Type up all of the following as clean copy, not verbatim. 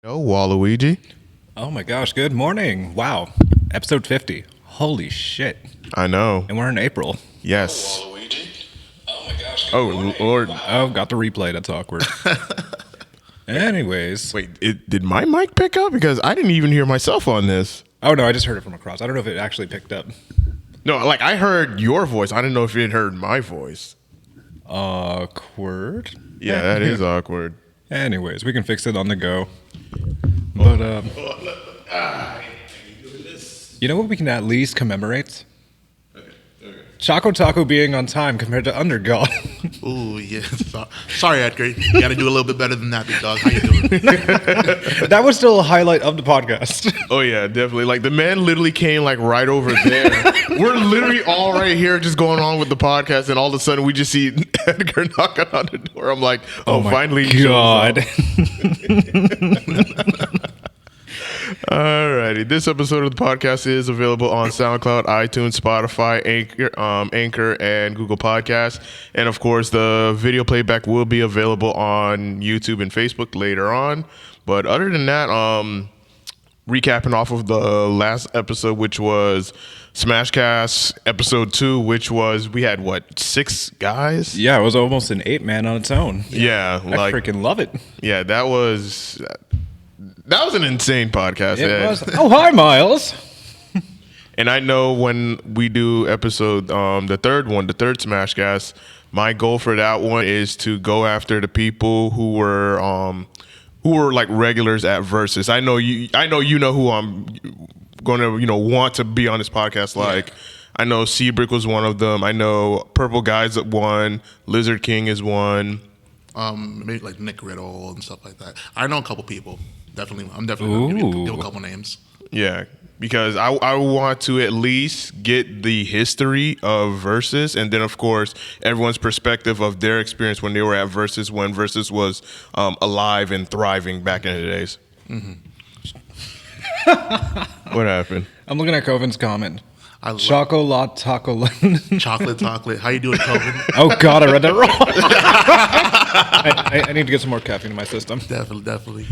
Oh, Waluigi. Oh my gosh, good morning. Wow. Episode 50. Holy shit. I know. And we're in April. Yes. Waluigi. Oh my gosh. Oh, Lord. Oh, got the replay. That's awkward. Anyways. Wait, did my mic pick up? Because I didn't even hear myself on this. Oh no, I just heard it from across. I don't know if it actually picked up. No, like I heard your voice. I didn't know if it heard my voice. Awkward. Yeah, that is awkward. Anyways, we can fix it on the go. But you know what we can at least commemorate? ChocoTaco being on time compared to Undergod. Ooh, yeah. Sorry, Edgar. You got to do a little bit better than that, big dog. How you doing? That was still a highlight of the podcast. Oh yeah, definitely. Like the man literally came like right over there. We're literally all right here just going on with the podcast, and all of a sudden we just see Edgar knocking on the door. I'm like, oh my finally he shows up. God. Alrighty, this episode of the podcast is available on SoundCloud, iTunes, Spotify, Anchor, and Google Podcasts. And of course, the video playback will be available on YouTube and Facebook later on. But other than that, recapping off of the last episode, which was Smashcast episode 2, which was, we had what, 6 guys? Yeah, it was almost an 8-man on its own. Yeah, I freaking love it. Yeah, that was an insane podcast. It was. Oh, hi, Miles. And I know when we do episode, the third Smashcast, my goal for that one is to go after the people who were like regulars at Versus. I know you know who I'm going to want to be on this podcast. Like, I know Seabrick was one of them. I know Purple Guys at one. Lizard King is one. Maybe like Nick Riddle and stuff like that. I know a couple people. I'm definitely going to give a couple names. Yeah, because I want to at least get the history of Versus, and then of course everyone's perspective of their experience when they were at Versus, when Versus was alive and thriving back in the days. Mm-hmm. What happened? I'm looking at Coven's comment. Chocolate Taco. chocolate. How you doing, Calvin? Oh, God, I read that wrong. I need to get some more caffeine in my system. Definitely.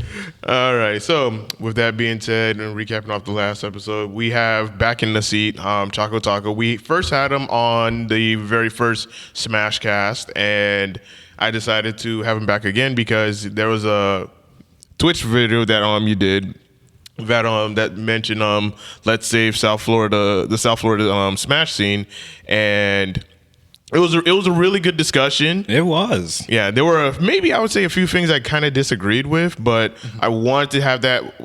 All right. So with that being said, and recapping off the last episode, we have back in the seat ChocoTaco. We first had him on the very first Smashcast, and I decided to have him back again because there was a Twitch video that you did that mentioned let's save South Florida, the South Florida Smash scene, and it was a really good discussion. It was. Yeah, there were maybe I would say a few things I kind of disagreed with, but I wanted to have that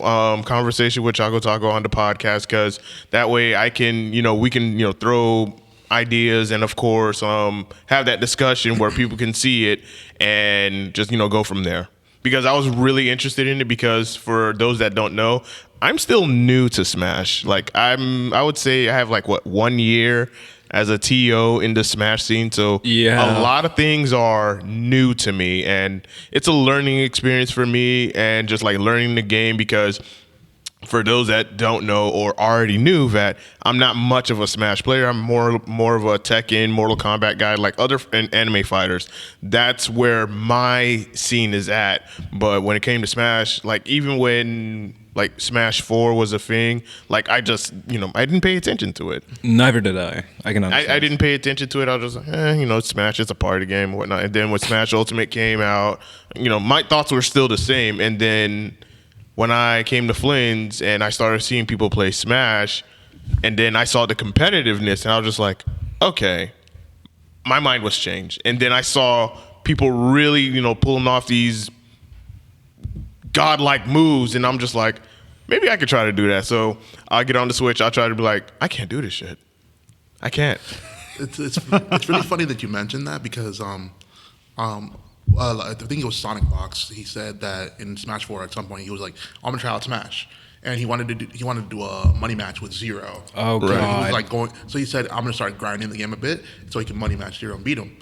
conversation with ChocoTaco on the podcast because that way I can we can throw ideas and of course have that discussion where people can see it and just go from there. Because I was really interested in it because for those that don't know, I'm still new to Smash. Like I would say I have 1 year as a TO in the Smash scene. So yeah, a lot of things are new to me and it's a learning experience for me and just learning the game because for those that don't know or already knew that I'm not much of a Smash player. I'm more of a Tekken, Mortal Kombat guy like other anime fighters. That's where my scene is at. But when it came to Smash, even when Smash 4 was a thing, I just, I didn't pay attention to it. Neither did I. I can understand. I didn't pay attention to it. I was just like, Smash is a party game and whatnot. And then when Smash Ultimate came out, my thoughts were still the same. And then when I came to Flynn's and I started seeing people play Smash, and then I saw the competitiveness, and I was just like, okay, my mind was changed. And then I saw people really, pulling off these godlike moves, and I'm just like, maybe I could try to do that. So I'll get on the Switch. I'll try to be like, I can't do this shit. I can't. It's really funny that you mentioned that because I think it was Sonic Box. He said that in Smash 4 at some point he was like, "I'm gonna try out Smash," and he wanted to do a money match with Zero. Oh God! He was going. So he said, "I'm gonna start grinding the game a bit so he can money match Zero and beat him."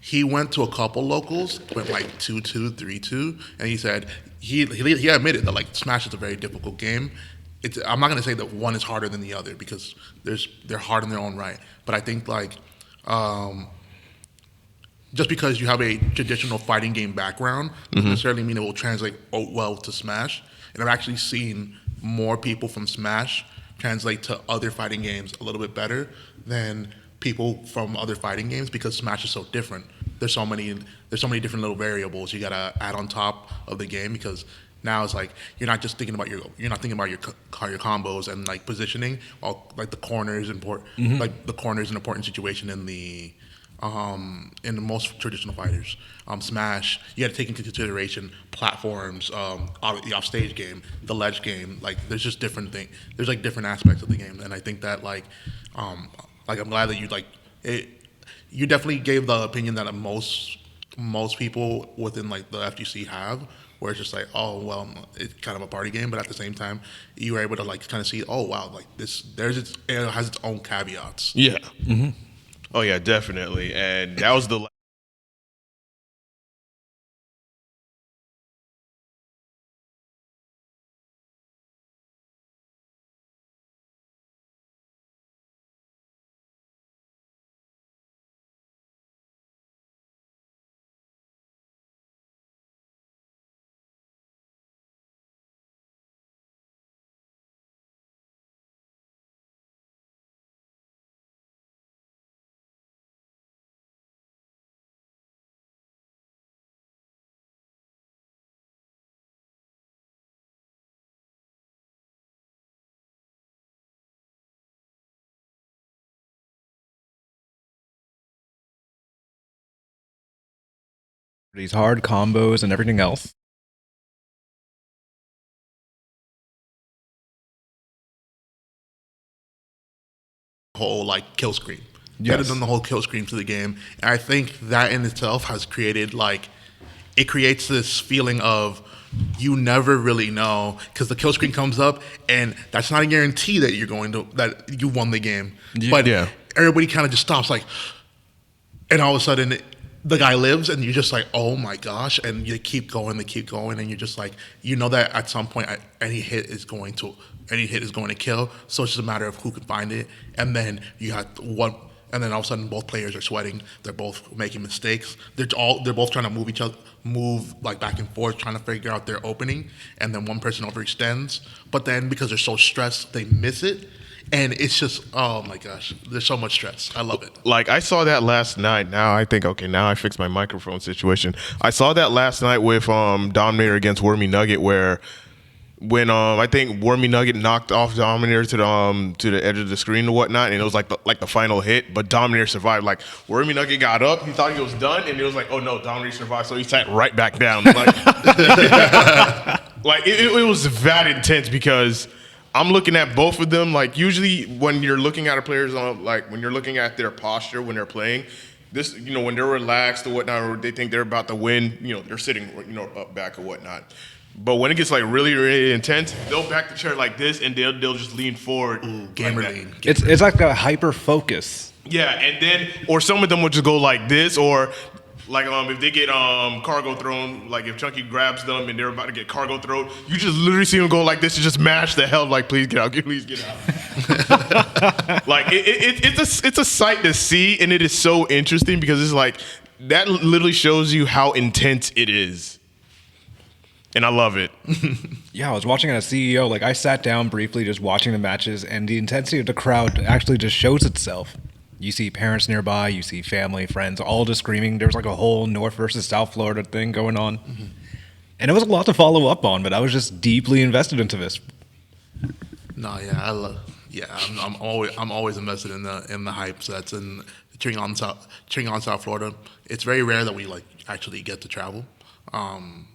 He went to a couple locals, went 2-2, 3-2, and he said he admitted that Smash is a very difficult game. I'm not gonna say that one is harder than the other because they're hard in their own right, but I think just because you have a traditional fighting game background doesn't necessarily mean it will translate well to Smash. and I've actually seen more people from Smash translate to other fighting games a little bit better than people from other fighting games because Smash is so different. There's so many different little variables you gotta add on top of the game because now it's like you're not thinking about your combos and like positioning. All like the corner is important. Like the corner is an important situation in the most traditional fighters. Smash, you got to take into consideration platforms, the offstage game, the ledge game. Like, there's just different things. There's like different aspects of the game, and I think that I'm glad that you like it. You definitely gave the opinion that most people within like the FGC have, where it's just like, oh well, it's kind of a party game, but at the same time, you were able to like kind of see, oh wow, like it has its own caveats. Yeah. Oh yeah, definitely. And that was the These hard combos and everything else. Whole like kill screen. Yes. Better than the whole kill screen to the game. And I think that in itself has created it creates this feeling of you never really know because the kill screen comes up and that's not a guarantee that that you won the game. But everybody kind of just stops and all of a sudden the guy lives and you're just like, oh my gosh, and you keep going, and you're just like, you know that at some point any hit is going to kill. So it's just a matter of who can find it, and then you have one, and then all of a sudden both players are sweating. They're both making mistakes. They're both trying to move like back and forth, trying to figure out their opening, and then one person overextends. But then because they're so stressed, they miss it. And it's just, oh my gosh, there's so much stress. I love it. Like, I saw that last night. Now I think, okay, now I fixed my microphone situation. I saw that last night with Dominator against Wormy Nugget, where when I think Wormy Nugget knocked off Dominator to the edge of the screen and whatnot, and it was like the final hit, but Dominator survived. Like, Wormy Nugget got up, he thought he was done, and it was like, oh no, Dominator survived, so he sat right back down. Like, it was that intense because I'm looking at both of them. Like, usually when you're looking at a player's when you're looking at their posture when they're playing, this, when they're relaxed or whatnot, or they think they're about to win, they're sitting, up back or whatnot. But when it gets like really, really intense, they'll back the chair like this and they'll just lean forward. Ooh, gamer lean. It's like a hyper focus. Yeah, and then, or some of them will just go like this, or like if they get cargo thrown, like if Chunky grabs them and they're about to get cargo thrown, you just literally see them go like this and just mash the hell, like, please get out, please get out. Like it's a sight to see, and it is so interesting because it's like that literally shows you how intense it is. And I love it. Yeah, I was watching at a CEO. Like, I sat down briefly just watching the matches, and the intensity of the crowd actually just shows itself. You see parents nearby, you see family, friends, all just screaming. There was like a whole North versus South Florida thing going on. Mm-hmm. And it was a lot to follow up on, but I was just deeply invested into this. No, yeah, I'm always invested in the hype. So that's in cheering on South Florida. It's very rare that we actually get to travel,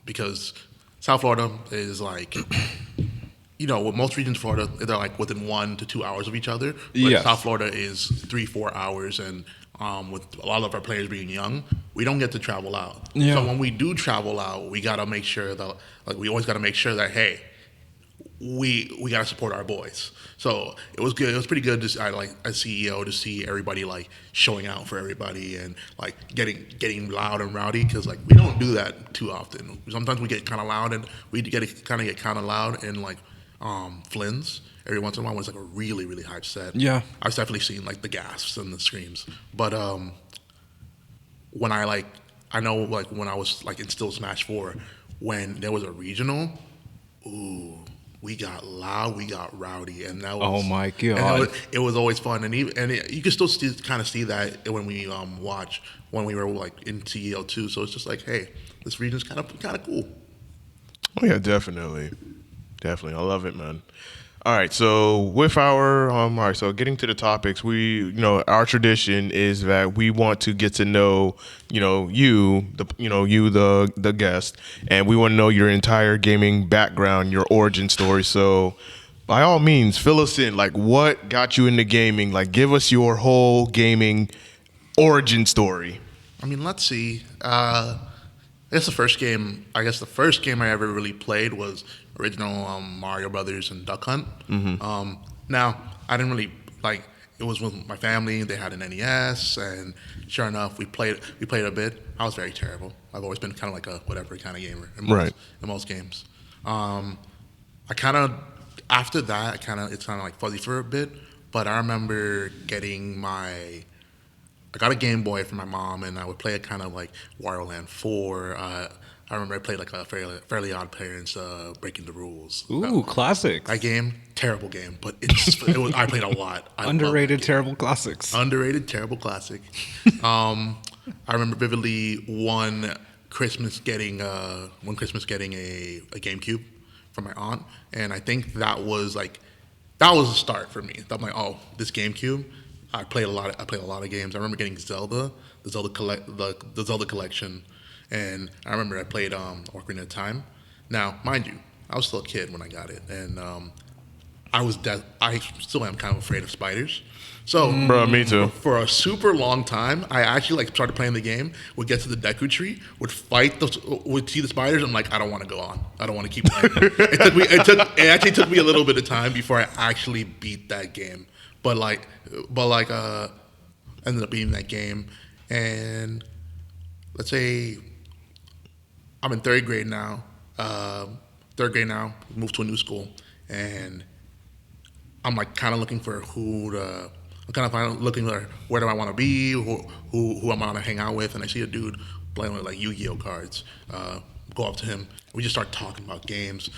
because South Florida is with most regions of Florida, they're like within 1 to 2 hours of each other. But yes. South Florida is 3-4 hours, and with a lot of our players being young, we don't get to travel out. Yeah. So when we do travel out, we gotta make sure that we always gotta make sure that, hey, we gotta support our boys. So it was good. It was pretty good as CEO to see everybody showing out for everybody and getting loud and rowdy, because we don't do that too often. Sometimes we get kind of loud, and we get kind of loud in Flynn's every once in a while when it's a really, really hype set. Yeah, I've definitely seen the gasps and the screams. But when I know when I was in Still Smash 4, when there was a regional, we got loud, we got rowdy, and that was Oh my and God. it was always fun, and you can still kind of see that when we watch when we were like in CEO too. So it's just like, hey, this region's kind of cool. Oh yeah, definitely. Definitely. I love it, man. All right, so with our all right, so getting to the topics, our tradition is that we want to get to know, the guest, and we want to know your entire gaming background, your origin story. So, by all means, fill us in. Like, what got you into gaming? Like, give us your whole gaming origin story. I mean, let's see. I guess the first game I ever really played was original Mario Brothers and Duck Hunt. Now I didn't really like. It was with my family. They had an NES, and sure enough, we played a bit. I was very terrible. I've always been kind of like a whatever kind of gamer in most games. I kind of after that, it's kind of like fuzzy for a bit. But I remember I got a Game Boy from my mom, and I would play it kind of like Wario Land 4. I remember I played like a Fairly Odd Parents, Breaking the Rules. Ooh, classics. That game, terrible game, but I played a lot. Underrated, terrible classics. Underrated, terrible classic. I remember vividly one Christmas getting a GameCube from my aunt, and I think that was a start for me. I'm like, oh, this GameCube. I played a lot of games. I remember getting Zelda, the Zelda collection, and I remember I played Ocarina of Time. Now, mind you, I was still a kid when I got it, and I still am kind of afraid of spiders. So, Bro, me too. For a super long time, I actually started playing the game. Would get to the Deku Tree, would see the spiders. I'm like, I don't want to go on. I don't want to keep playing. It actually took me a little bit of time before I actually beat that game. But ended up beating that game, and let's say I'm in third grade now. Moved to a new school, and I'm like kind of looking for where do I want to be, who I'm gonna hang out with, and I see a dude playing with like Yu-Gi-Oh cards. Go up to him. We just start talking about games.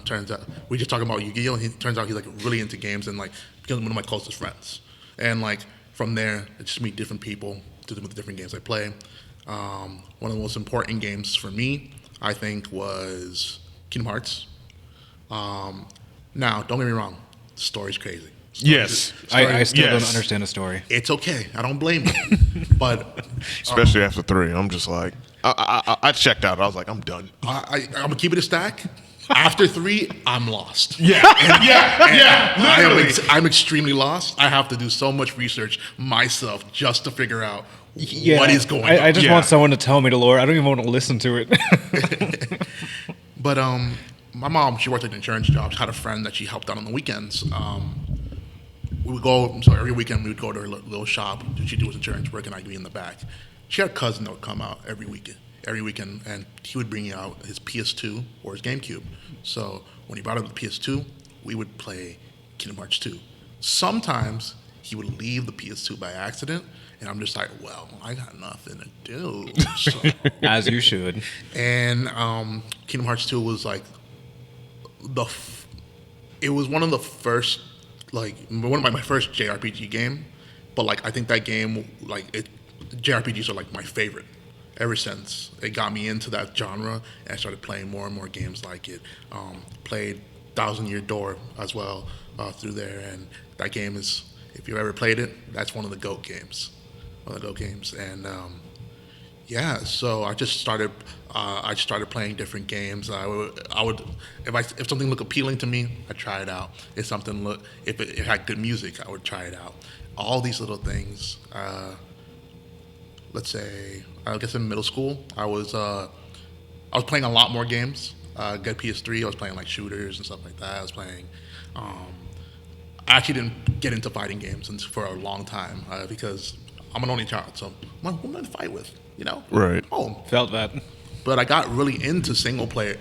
Turns out we just talking about Yu-Gi-Oh, and turns out he's like really into games and like becomes one of my closest friends. And like from there, I just meet different people with the different games I play. One of the most important games for me, I think, was Kingdom Hearts. Now, don't get me wrong, the story's crazy. Yes. I still Yes. don't understand the story. It's okay. I don't blame you. But Especially after 3. I'm just like, I checked out. I was like, I'm done. I'm gonna keep it a stack. After 3, I'm lost. Yeah. Literally. I'm extremely lost. I have to do so much research myself just to figure out Yeah, what is going on. I just Yeah. want someone to tell me the lore. I don't even want to listen to it. But my mom, she worked at an insurance job. She had a friend that she helped out on the weekends. Every weekend we would go to her little shop. She'd do his insurance work, and I'd be in the back. She had a cousin that would come out every weekend, and he would bring out his PS2 or his GameCube. So when he brought out the PS2, we would play Kingdom Hearts 2. Sometimes he would leave the PS2 by accident, and I'm just like, well, I got nothing to do. So. As you should. And Kingdom Hearts 2 was like it was one of the first, like one of my first JRPG game, but like I think that game, JRPGs are like my favorite ever since. It got me into that genre, and I started playing more and more games like it. Played Thousand Year Door as well through there, and that game is, if you've ever played it, that's one of the GOAT games. And yeah, so I just started playing different games. I would if something looked appealing to me, I'd try it out. If it had good music, I would try it out. All these little things. Let's say, I guess in middle school, I was playing a lot more games. Got PS3. I was playing like shooters and stuff like that. I was playing. I actually didn't get into fighting games for a long time because I'm an only child. So who am I to fight with? You know? Right. Oh, Felt that. but I got really into single player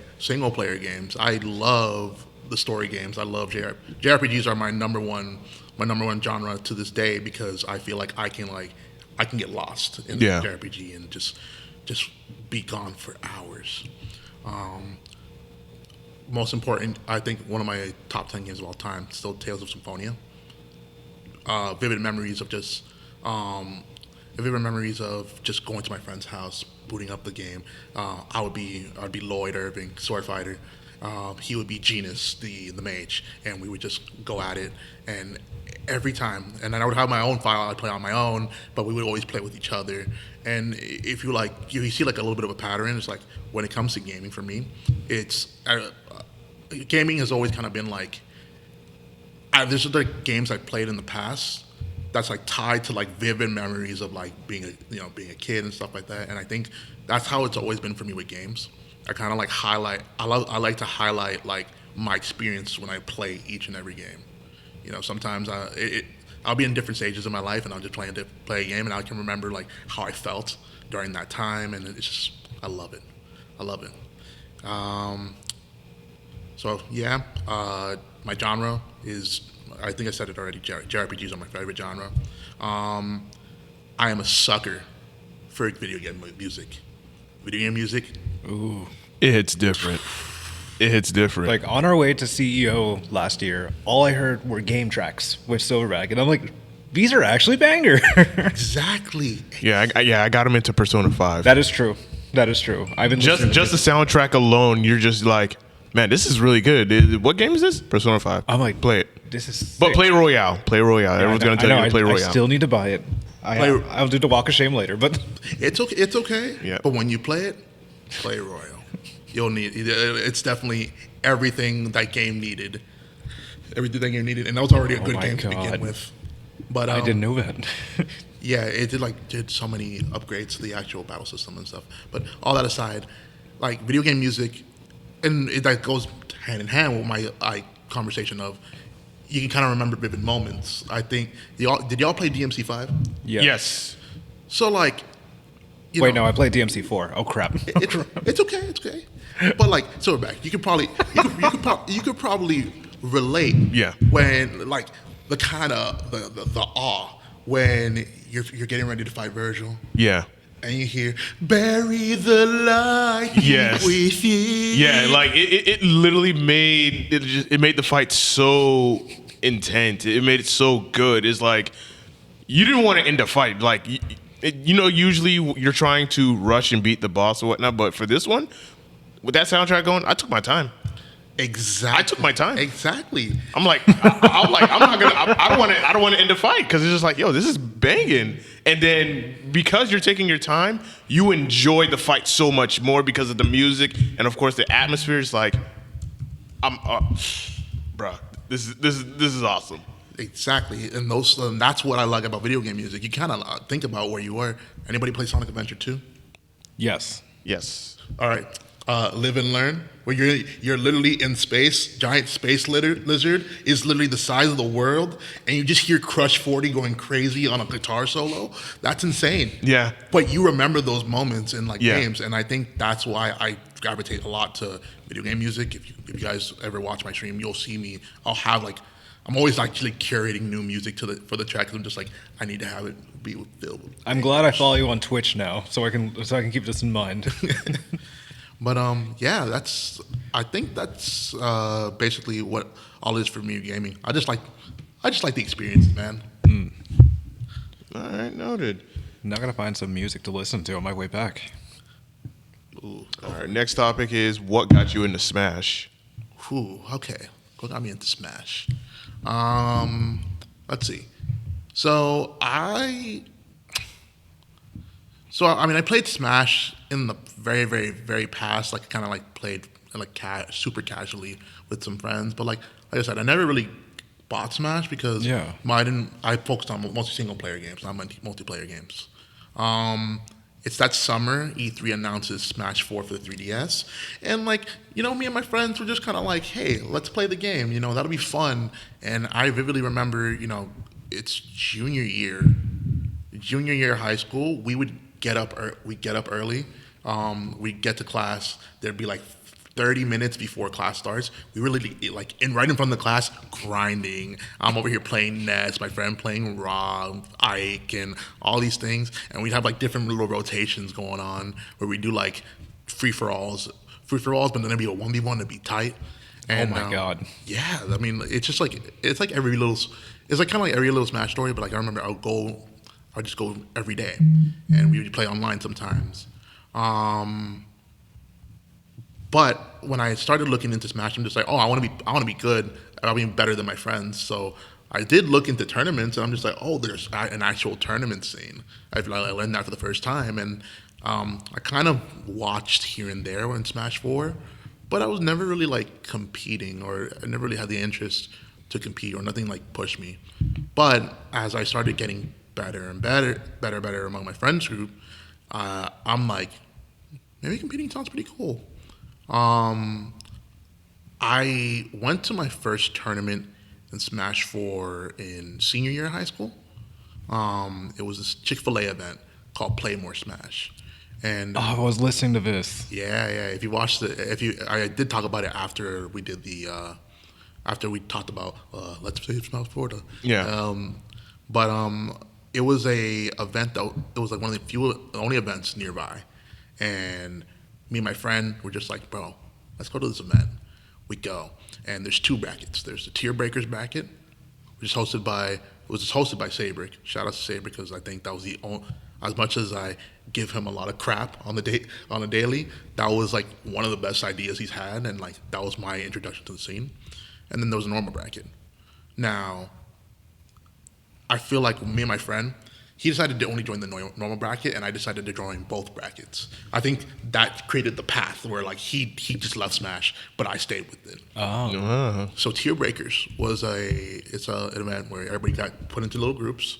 games. I love the story games. I love JRPGs are my number one genre to this day because I feel like I can get lost in the JRPG and just be gone for hours. most important, I think one of my top 10 games of all time, still Tales of Symphonia. Vivid memories of just, vivid memories of just going to my friend's house, booting up the game. I'd be Lloyd Irving, sword fighter. He would be Genus, the mage, and we would just go at it. And every time, and then I would have my own file. I'd play on my own, but we would always play with each other. And if you like, you see like a little bit of a pattern. It's like when it comes to gaming for me, it's gaming has always kind of been like. There's other games I've played in the past that's like tied to like vivid memories of like being a kid and stuff like that. And I think that's how it's always been for me with games. I kind of like highlight. I like to highlight like my experience when I play each and every game. Sometimes I'll be in different stages of my life, and I'll just play a game, and I can remember like how I felt during that time, and it's just I love it. So yeah, my genre is, I think I said it already, JRPGs are my favorite genre. I am a sucker for video game music. Video game music. Ooh. It hits different. Like on our way to CEO last year, all I heard were game tracks with Silverback, and I'm like, these are actually banger. Exactly. Yeah, I got him into Persona 5. That is true. I've been just the soundtrack alone, you're just like, man, this is really good. What game is this? Persona 5. I'm like, play it. This is sick. But play Royale. Everyone's gonna tell you to play Royale. I still need to buy it. I'll do the walk of shame later, but it's okay. It's okay. Yeah. But when you play it, play Royale. You'll need. It's definitely everything that game needed. Everything that game needed, and that was already a good game to begin with. But I didn't know that. Yeah, it did so many upgrades to the actual battle system and stuff. But all that aside, like video game music, and that goes hand in hand with my conversation of you can kind of remember vivid moments. I think did y'all play DMC5? Yeah. Yes. So like, no, I played DMC4. Oh crap. It's okay. But like Silverback, you could probably relate. Yeah. When like the kind of the awe when you're getting ready to fight Virgil. Yeah. And you hear "Bury the light Yes. with you." Yeah, like it literally made it made the fight so intense. It made it so good. It's like you didn't want to end the fight. Like usually you're trying to rush and beat the boss or whatnot, but for this one, with that soundtrack going, I took my time. Exactly. I took my time. Exactly. I'm like, I'm not gonna. I don't want to end the fight because it's just like, yo, this is banging. And then because you're taking your time, you enjoy the fight so much more because of the music and of course the atmosphere. Is like, bruh, this is awesome. Exactly, and that's what I like about video game music. You kind of think about where you were. Anybody play Sonic Adventure 2? Yes. All right. Live and Learn, where you're literally in space. Giant space lizard is literally the size of the world, and you just hear Crush 40 going crazy on a guitar solo. That's insane. Yeah. But you remember those moments in games, and I think that's why I gravitate a lot to video game music. If you guys ever watch my stream, you'll see me. I'm always actually curating new music for the track. 'Cause I'm just like, I need to have it be filled. I'm glad I follow you on Twitch now, so I can keep this in mind. But yeah, I think that's basically what all is for me gaming. I just like the experience, man. All right, noted. I'm not gonna find some music to listen to on my way back. Ooh. All right, next topic is what got you into Smash? Ooh, okay. What got me into Smash? Let's see. I played Smash in the very, very, very past. Like, kind of like played like super casually with some friends. But like I said, I never really bought Smash because I focused on mostly single player games, not multiplayer games. It's that summer, E3 announces Smash 4 for the 3DS. And like, me and my friends were just kind of like, hey, let's play the game. That'll be fun. And I vividly remember, it's junior year of high school. We would get up early. We'd get to class. There'd be like 30 minutes before class starts. We were literally like right in front of the class grinding. I'm over here playing Ness, my friend playing Rob, Ike, and all these things. And we'd have like different little rotations going on where we do like free-for-alls, but then it'd be a 1v1 to be tight. And, my God. Yeah, I mean, it's just like it's like every little, it's like kind of like every little Smash story. But like I remember, I'll just go every day, and we would play online sometimes. But when I started looking into Smash, I'm just like, oh, I want to be good. I want to be better than my friends. So I did look into tournaments, and I'm just like, oh, there's an actual tournament scene. I learned that for the first time, and I kind of watched here and there in Smash 4, but I was never really like competing, or I never really had the interest to compete, or nothing like pushed me. But as I started getting better and better among my friends group, I'm like, maybe competing sounds pretty cool. I went to my first tournament in Smash 4 in senior year of high school. It was this Chick-fil-A event called Play More Smash. And Oh, I was listening to this. yeah. If you watched I did talk about it after we did after we talked about Let's Play Smash 4. Yeah. It was a event that it was like one of the only events nearby, and me and my friend were just like, bro, let's go to this event. We go, and there's two brackets. There's the Tier Breakers bracket, which is hosted by Sabrick. Shout out to Sabrick, because I think that was the only, as much as I give him a lot of crap on the daily, that was like one of the best ideas he's had, and like that was my introduction to the scene. And then there was a normal bracket. Now, I feel like me and my friend, he decided to only join the normal bracket, and I decided to join both brackets. I think that created the path where like he just left Smash, but I stayed with it. So Tier Breakers was an event where everybody got put into little groups.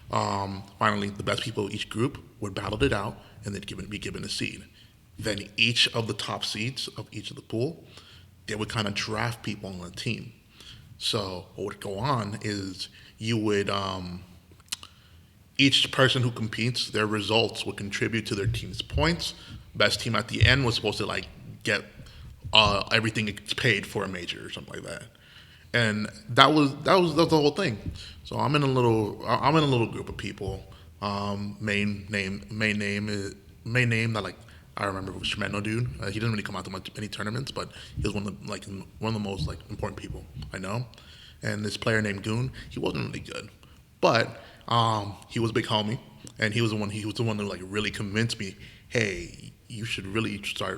Finally, the best people of each group would battle it out, and then be given a seed. Then each of the top seeds of each of the pool, they would kind of draft people on the team. So what would go on is you would each person who competes, their results would contribute to their team's points. Best team at the end was supposed to like get everything paid for a major or something like that. And that was the whole thing. So I'm in a little group of people. Main name that like I remember was Tremendo dude. He didn't really come out to many tournaments, but he was one of the most like important people I know. And this player named Goon, he wasn't really good, but he was a big homie, and he was the one who like really convinced me, hey, you should really try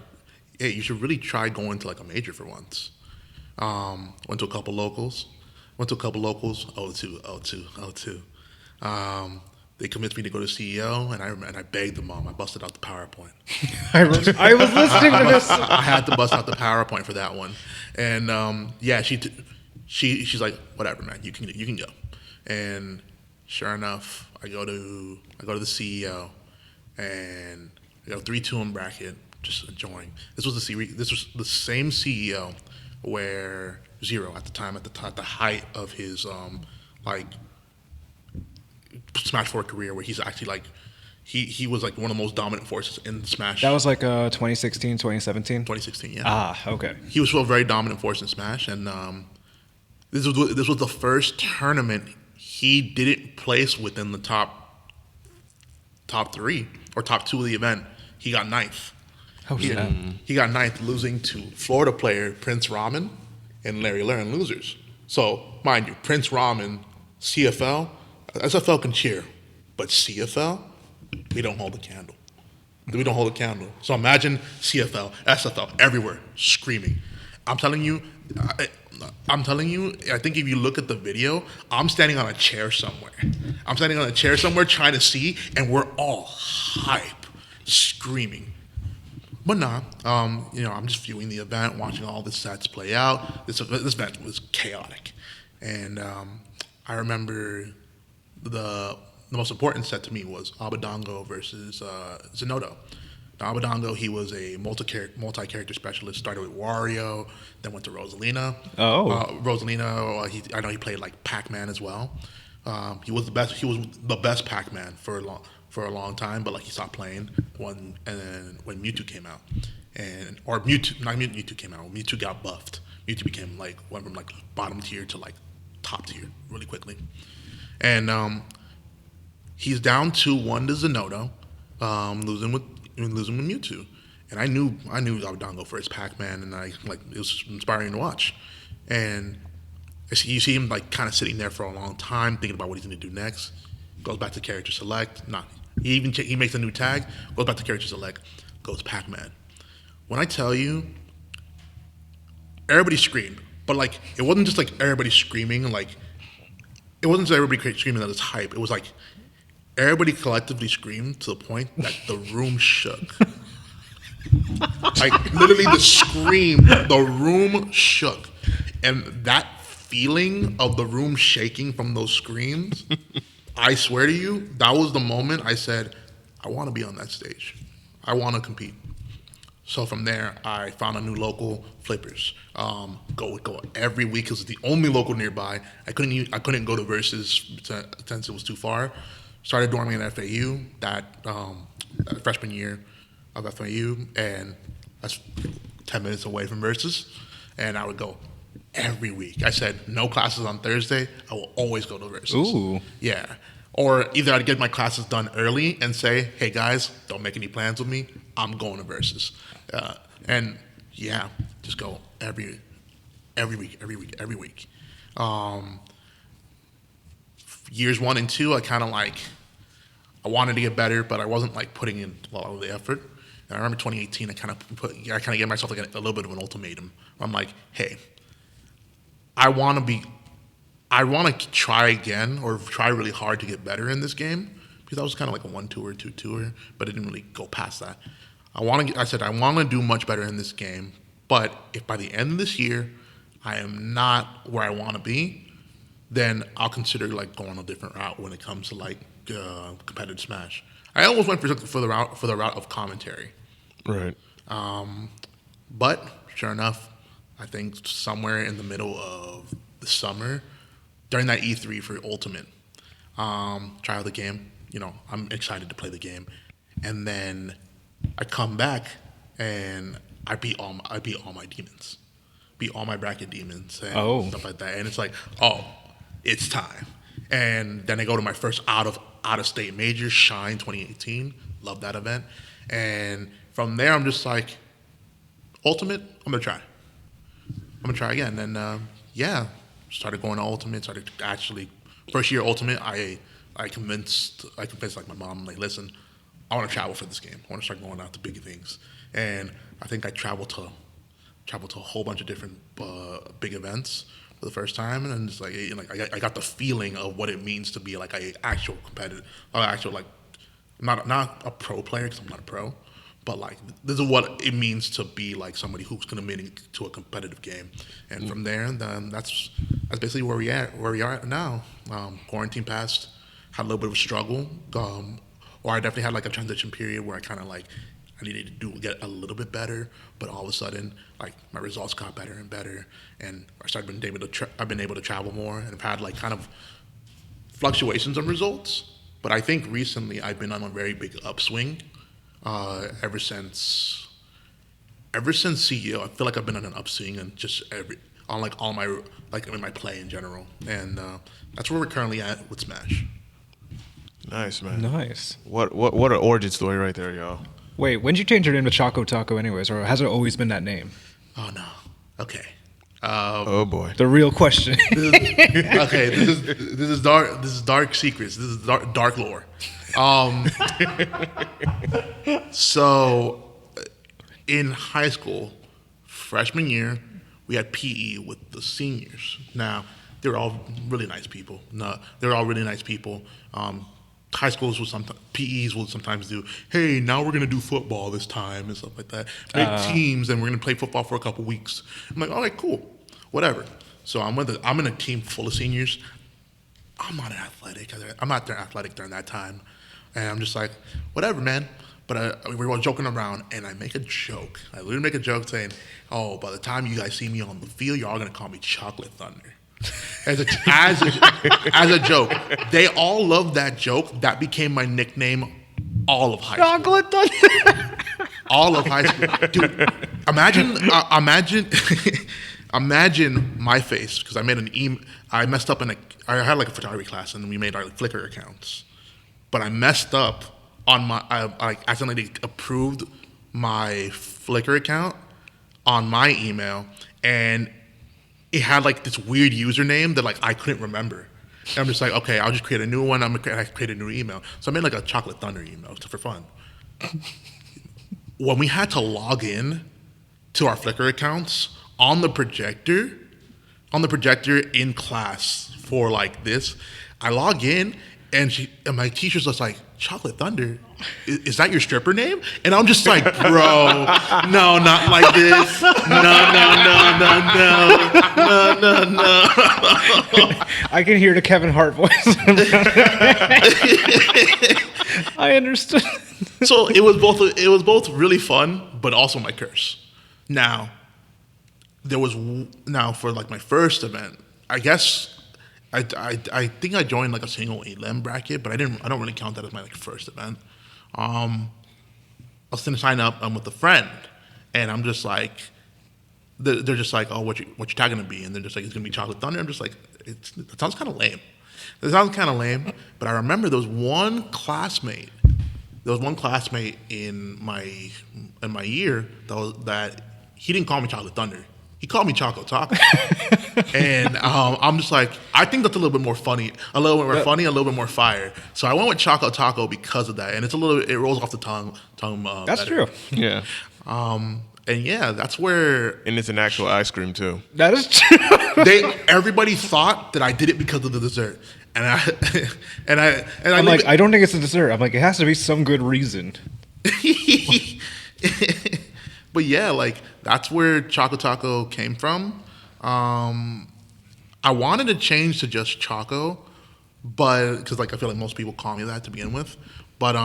going to like a major for once. Went to a couple locals. O2. They convinced me to go to CEO, and I begged the mom. I busted out the PowerPoint. I was listening to this. I had to bust out the PowerPoint for that one, and she's like, whatever, man, you can go. And sure enough, I go to the CEO, and I go 3-2 in bracket, just enjoying. This was the same CEO where Zero at the time, at the height of his like Smash 4 career, where he's actually like he was like one of the most dominant forces in Smash. That was like 2016, 2017? 2016, yeah. Ah, okay. He was still a very dominant force in Smash, and this was the first tournament he didn't place within the top 3 or top 2 of the event. He got 9th. Oh, yeah. He got 9th, losing to Florida player Prince Ramen and Larry Laren, losers. So, mind you, Prince Ramen, CFL, SFL can cheer, but CFL, we don't hold a candle. We don't hold a candle. So imagine CFL, SFL, everywhere, screaming. I'm telling you, I think if you look at the video, I'm standing on a chair somewhere. Trying to see, and we're all hype, screaming. But nah, I'm just viewing the event, watching all the sets play out. This event was chaotic. And I remember the most important set to me was Abadongo versus Zenodo. Now, Abadongo, he was a multi-character specialist. Started with Wario, then went to Rosalina. Rosalina, I know he played like Pac-Man as well. He was the best. He was the best Pac-Man for a long time, but like he stopped playing when Mewtwo came out, Mewtwo came out. When Mewtwo got buffed. Mewtwo became went from like bottom tier to like top tier really quickly, and he's down 2-1 to Zenodo, losing with Mewtwo, and I knew I would down go for his Pac-Man, and it was inspiring to watch. And you see him like kind of sitting there for a long time, thinking about what he's going to do next. Goes back to character select. He makes a new tag. Goes back to character select. Goes Pac-Man. When I tell you, everybody screamed, but like it wasn't just like everybody screaming. Like it wasn't just everybody screaming that it's hype. It was like everybody collectively screamed to the point that the room shook. Like literally the room shook, and that feeling of the room shaking from those screams, I swear to you, that was the moment I said, I want to be on that stage. I want to compete. So from there, I found a new local, Flippers. Go every week. It was the only local nearby. I couldn't go to Versus since it was too far. Started dorming at FAU that freshman year of FAU, and that's 10 minutes away from Versus. And I would go every week. I said, no classes on Thursday. I will always go to Versus. Ooh. Yeah. Or either I'd get my classes done early and say, hey, guys, don't make any plans with me. I'm going to Versus. And, yeah, just go every week. Years 1 and 2, I kind of like, I wanted to get better, but I wasn't like putting in a lot of the effort. And I remember 2018, I kind of gave myself like a little bit of an ultimatum. I'm like, hey, I want to try again or try really hard to get better in this game, because I was kind of like a 1-2 or 2-2er, but it didn't really go past that. I said I want to do much better in this game, but if by the end of this year I am not where I want to be, then I'll consider like going a different route when it comes to like competitive Smash. I almost went for the route of commentary. Right. But sure enough, I think somewhere in the middle of the summer, during that E3 for Ultimate, try out the game. I'm excited to play the game, and then I come back and I beat all my demons, beat all my bracket demons and stuff like that. And it's like, oh, it's time. And then I go to my first out of state major, Shine 2018. Love that event. And from there, I'm just like, Ultimate, I'm gonna try again. And started going to Ultimate. Started actually first year Ultimate. I convinced like my mom, like, listen, I want to travel for this game. I want to start going out to big things. And I think I traveled to a whole bunch of different big events for the first time, and it's like I got the feeling of what it means to be like an actual competitive, like not a pro player, because I'm not a pro, but like this is what it means to be like somebody who's going to make it to a competitive game. And from there, then that's basically where we are now. Quarantine passed, had a little bit of a struggle, or I definitely had like a transition period where I kind of like I needed to get a little bit better, but all of a sudden, like my results got better and better, and I've been able to travel more, and I've had like kind of fluctuations in results. But I think recently I've been on a very big upswing. Ever since CEO, I feel like I've been on an upswing, and just all my in my play in general, and that's where we're currently at with Smash. Nice, man. Nice. What an origin story right there, y'all. Wait, when did you change your name to ChocoTaco anyways, or has it always been that name? Oh no. Okay. Oh boy. The real question. This is dark secrets. This is dark lore. So in high school, freshman year, we had PE with the seniors. Now, they were all really nice people. High schools PEs will sometimes do, hey, now we're going to do football this time and stuff like that. Make teams, and we're going to play football for a couple weeks. I'm like, all right, cool, whatever. So I'm in a team full of seniors. I'm not athletic during that time. And I'm just like, whatever, man. But we were all joking around, and I make a joke. I literally make a joke saying, oh, by the time you guys see me on the field, you're all going to call me Chocolate Thunder. As a joke. They all loved that joke. That became my nickname all of high school. Chocolate Thunder. All of high school. Dude, imagine my face, because I made I messed up I had like a photography class, and we made our Flickr accounts. But I messed up on I accidentally approved my Flickr account on my email, and it had like this weird username that like I couldn't remember. And I'm just like, okay, I'll just create a new one. I create a new email. So I made like a Chocolate Thunder email just for fun. When we had to log in to our Flickr accounts on the projector in class for like this, I log in and my teacher's just like, Chocolate Thunder? Is that your stripper name? And I'm just like, bro, no, not like this. No. I can hear the Kevin Hart voice. I understood. So it was both really fun, but also my curse. Now, for like my first event, I guess I think I joined like a single ALEM bracket, but I don't really count that as my like first event. I was gonna sign up. I'm with a friend, and I'm just like, they're just like, oh, what your tag gonna be? And they're just like, it's gonna be Chocolate Thunder. I'm just like, that sounds kind of lame. But I remember there was one classmate in my year that he didn't call me Chocolate Thunder. He called me ChocoTaco. And I'm just like, I think that's a little bit more funny, a little bit more fire. So I went with ChocoTaco because of that. And it rolls off the tongue. That's better. true. Yeah. And yeah, that's where And it's an actual ice cream too. That is true. everybody thought that I did it because of the dessert. And I'm like, I don't think it's a dessert. I'm like, it has to be some good reason. But yeah, like that's where ChocoTaco came from. I wanted to change to just Choco, but because like I feel like most people call me that to begin with. But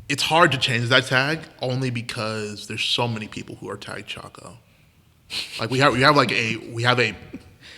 it's hard to change that tag only because there's so many people who are tagged Choco. Like we have a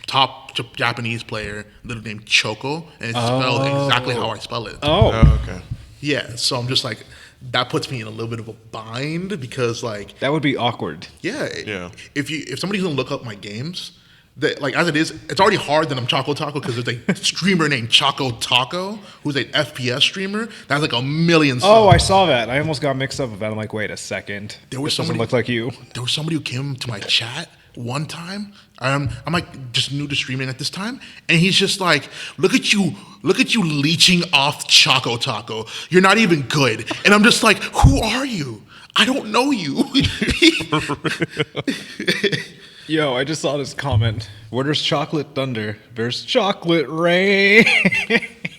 top Japanese player named Choco, and it's spelled exactly how I spell it. Oh, Okay. Yeah, so I'm just like, that puts me in a little bit of a bind because like, that would be awkward. yeah. If somebody's gonna look up my games, that like as it is, it's already hard that I'm ChocoTaco because there's a streamer named ChocoTaco who's an FPS streamer that has like 1 million subs. Oh, I saw that. I almost got mixed up with that. I'm like, wait a second. There was This doesn't somebody- look like you. There was somebody who came to my chat one time. I'm like just new to streaming at this time, and he's just like, look at you leeching off ChocoTaco. You're not even good. And I'm just like, who are you? I don't know you. Yo, I just saw this comment. Where there's Chocolate Thunder, there's Chocolate Rain.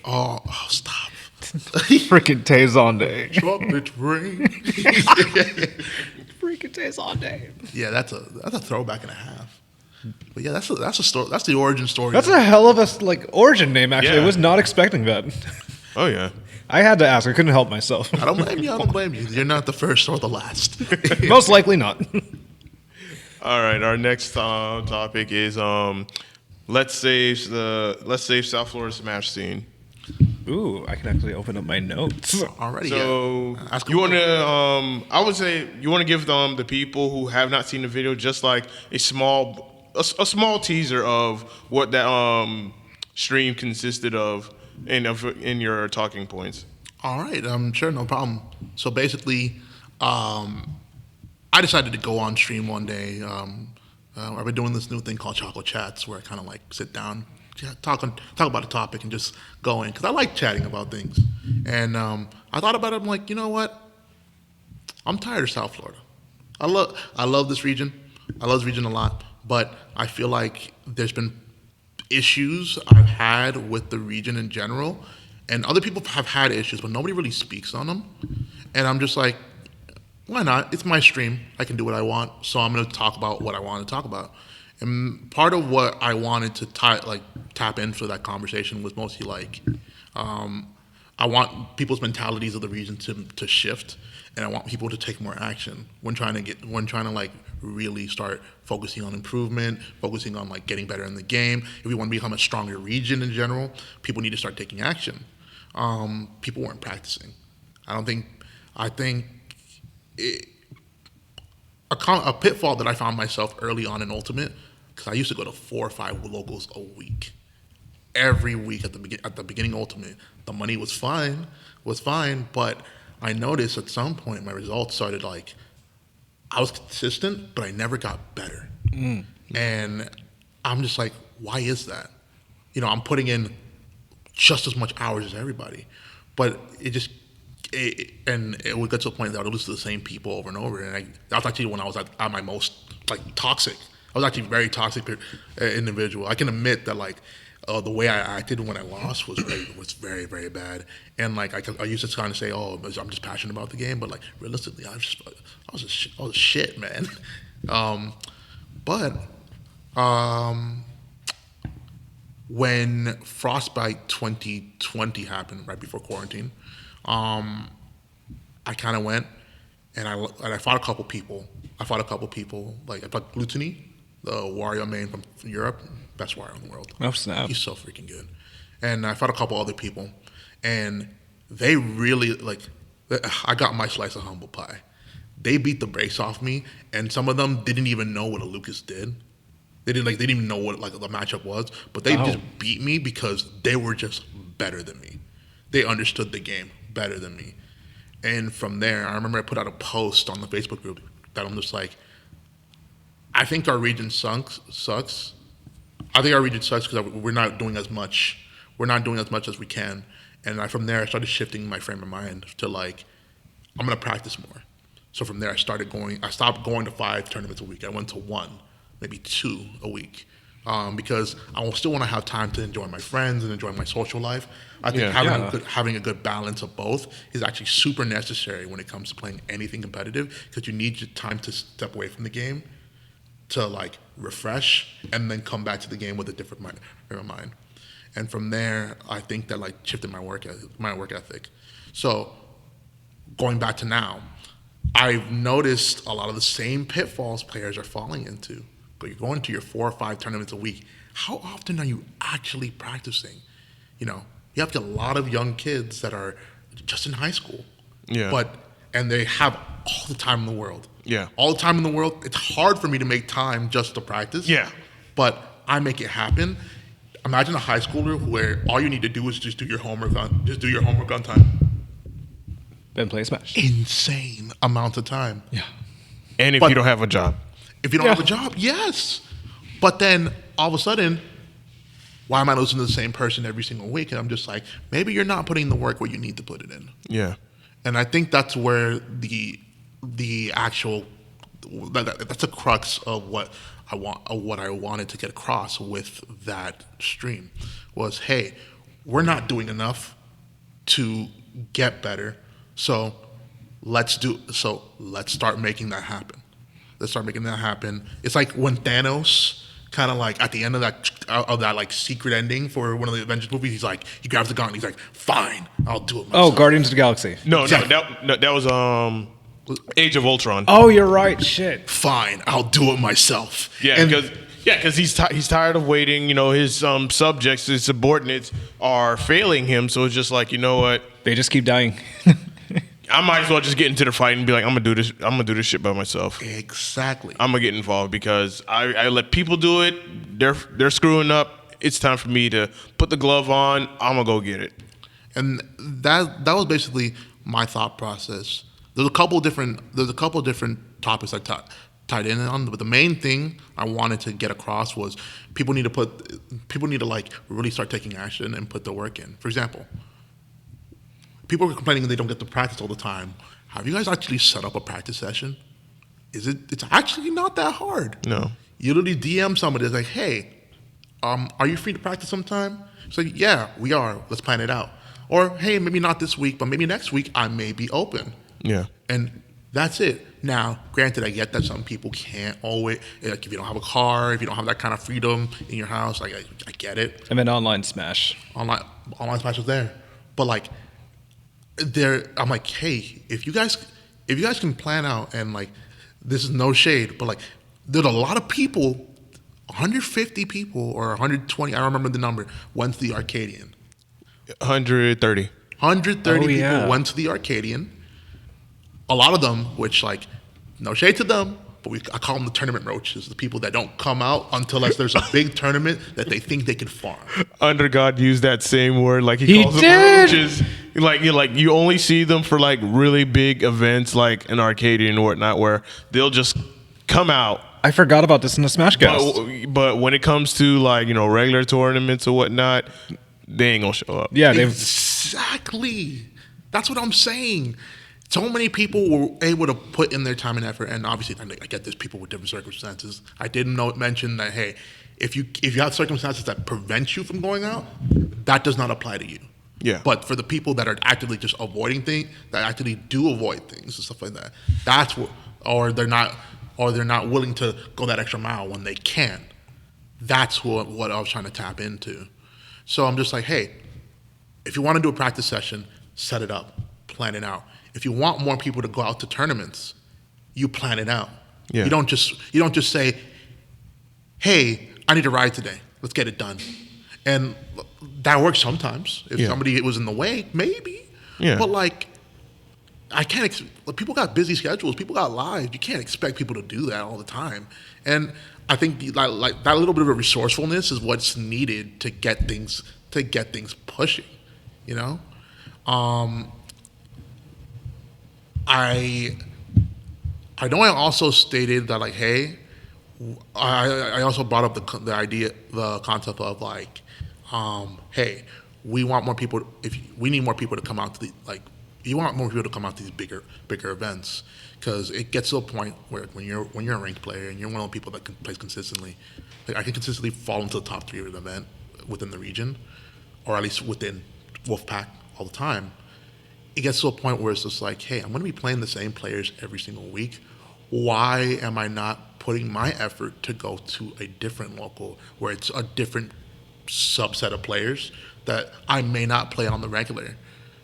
Oh, stop. Freaking Tezonde. Chocolate rain. Freaking Tezonde. Yeah, that's a throwback and a half. But yeah, that's a story. That's the origin story. That's a hell of a origin name. Actually, Yeah. I was not expecting that. Oh yeah. I had to ask. I couldn't help myself. I don't blame you. You're not the first or the last. Most likely not. All right. Our next topic is let's save South Florida Smash scene. Ooh, I can actually open up my notes. Already. So yeah. Ask you him. want to? I would say you want to give the people who have not seen the video just like a small teaser of what that stream consisted of in your talking points. All right. Sure, no problem. So basically, I decided to go on stream one day. I've been doing this new thing called Choco Chats, where I kind of like sit down, talk about a topic, and just go in because I like chatting about things. And I thought about it. I'm like, you know what? I'm tired of South Florida. I love this region. I love this region a lot, but I feel like there's been issues I've had with the region in general, and other people have had issues, but nobody really speaks on them. And I'm just like, why not? It's my stream. I can do what I want, so I'm going to talk about what I want to talk about. And part of what I wanted to tap into that conversation was mostly like, I want people's mentalities of the region to shift, and I want people to take more action when trying to like really start focusing on improvement, focusing on like getting better in the game. If we want to become a stronger region in general, people need to start taking action. People weren't practicing. I think a pitfall that I found myself early on in Ultimate, because I used to go to 4 or 5 locals a week. Every week at the beginning of Ultimate, the money was fine, but I noticed at some point my results started like, I was consistent, but I never got better. And I'm just like, why is that? You know, I'm putting in just as much hours as everybody, but it would get to a point that I would lose to the same people over and over. And that was actually when I was at my most like toxic. I was actually a very toxic individual. I can admit that like the way I acted when I lost was very, very bad. And like I used to kind of say, oh, I'm just passionate about the game, but like realistically, I was a shit, man. But when Frostbite 2020 happened right before quarantine, I kind of went and I fought a couple people. Like I fought Glutony, the Wario main from Europe, best Wario in the world. Oh, snap. He's so freaking good. And I fought a couple other people, and they really like. I got my slice of humble pie. They beat the brakes off me, and some of them didn't even know what a Lucas did. They didn't even know what like the matchup was, but they just beat me because they were just better than me. They understood the game better than me. And from there, I remember I put out a post on the Facebook group that I'm just like, I think our region sucks. I think our region sucks because we're not doing as much. We're not doing as much as we can. And from there, I started shifting my frame of mind to like, I'm gonna practice more. So from there, I stopped going to 5 tournaments a week. I went to 1, maybe 2 a week. Because I will still want to have time to enjoy my friends and enjoy my social life. I think having a good balance of both is actually super necessary when it comes to playing anything competitive, because you need your time to step away from the game to like refresh and then come back to the game with a different frame of mind. And from there, I think that like shifted my work ethic. So going back to now, I've noticed a lot of the same pitfalls players are falling into. But you're going to your 4 or 5 tournaments a week. How often are you actually practicing? You know, you have a lot of young kids that are just in high school. Yeah. And they have all the time in the world. Yeah. All the time in the world. It's hard for me to make time just to practice. Yeah. But I make it happen. Imagine a high schooler where all you need to do is just do your homework on time. Then play Smash. Insane amounts of time. Yeah. And if you don't have a job. If you don't have a job, yes. But then all of a sudden, why am I listening to the same person every single week? And I'm just like, maybe you're not putting the work where you need to put it in. Yeah. And I think that's where the actual that's a crux of what I wanted to get across with that stream was, hey, we're not doing enough to get better. So let's start making that happen. Let's start making that happen. It's like when Thanos kind of like at the end of that like secret ending for one of the Avengers movies, he grabs the gun and he's like, fine, I'll do it myself. Oh, Guardians of the Galaxy. No, Exactly. that was Age of Ultron. Oh, you're right. Shit. Fine, I'll do it myself. Yeah, because he's tired of waiting. You know, his subjects, his subordinates are failing him. So it's just like, you know what? They just keep dying. I might as well just get into the fight and be like, I'm gonna do this. I'm gonna do this shit by myself. Exactly. I'm gonna get involved because I let people do it. They're screwing up. It's time for me to put the glove on. I'm gonna go get it. And that was basically my thought process. There's a couple different topics I tied in on, but the main thing I wanted to get across was people need to like really start taking action and put the work in. For example, people are complaining they don't get to practice all the time. Have you guys actually set up a practice session? It's actually not that hard. No. You literally DM somebody that's like, hey, are you free to practice sometime? So yeah, we are. Let's plan it out. Or hey, maybe not this week, but maybe next week I may be open. Yeah. And that's it. Now, granted, I get that some people can't always, like if you don't have a car, if you don't have that kind of freedom in your house, like I get it. I mean, online Smash. Online Smash was there. But like, I'm like, hey, if you guys can plan out, and like, this is no shade, but like, there's a lot of people, 150 people or 120, I don't remember the number, went to the Arcadian. 130. 130 yeah. people went to the Arcadian. A lot of them, which like, no shade to them, but I call them the tournament roaches, the people that don't come out unless there's a big tournament that they think they can farm. Undergod used that same word, like He calls them did! roaches. Like you only see them for like really big events, like an Arcadian or whatnot, where they'll just come out. I forgot about this in the Smashcast. But when it comes to like regular tournaments or whatnot, they ain't gonna show up. Yeah, they've Exactly. That's what I'm saying. So many people were able to put in their time and effort, and obviously, I get this. People with different circumstances. I didn't mention that. Hey, if you have circumstances that prevent you from going out, that does not apply to you. Yeah. But for the people that are actively just avoiding things, that actually do avoid things and stuff like that, that's what, or they're not willing to go that extra mile when they can. That's what I was trying to tap into. So I'm just like, hey, if you want to do a practice session, set it up, plan it out. If you want more people to go out to tournaments, you plan it out. Yeah. You don't just say, hey, I need a ride today. Let's get it done. And that works sometimes. If somebody was in the way, maybe. Yeah. But like, I can't. People got busy schedules. People got lives. You can't expect people to do that all the time. And I think like that little bit of a resourcefulness is what's needed to get things pushing. You know. I know I also stated that like, hey, I also brought up the concept of like, hey, we want more people. We need more people to come out to you want more people to come out to these bigger events, because it gets to a point where when you're a ranked player and you're one of the people that can play consistently, like I can consistently fall into the top 3 of an event within the region, or at least within Wolfpack all the time. It gets to a point where it's just like, hey, I'm going to be playing the same players every single week. Why am I not putting my effort to go to a different local where it's a different subset of players that I may not play on the regular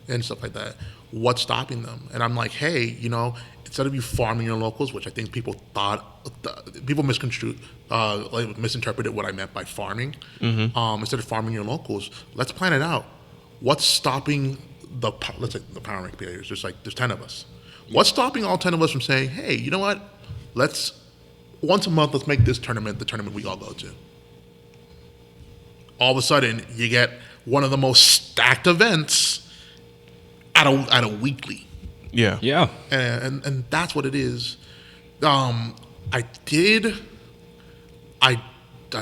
and stuff like that? What's stopping them? And I'm like, hey, instead of you farming your locals, which I think people misinterpreted what I meant by farming. Mm-hmm. Instead of farming your locals, let's plan it out. What's stopping let's say the power rank players? There's 10 of us. What's stopping all 10 of us from saying, hey, you know what? Once a month, let's make this tournament the tournament we all go to. All of a sudden, you get one of the most stacked events at a weekly. Yeah. Yeah. And that's what it is. I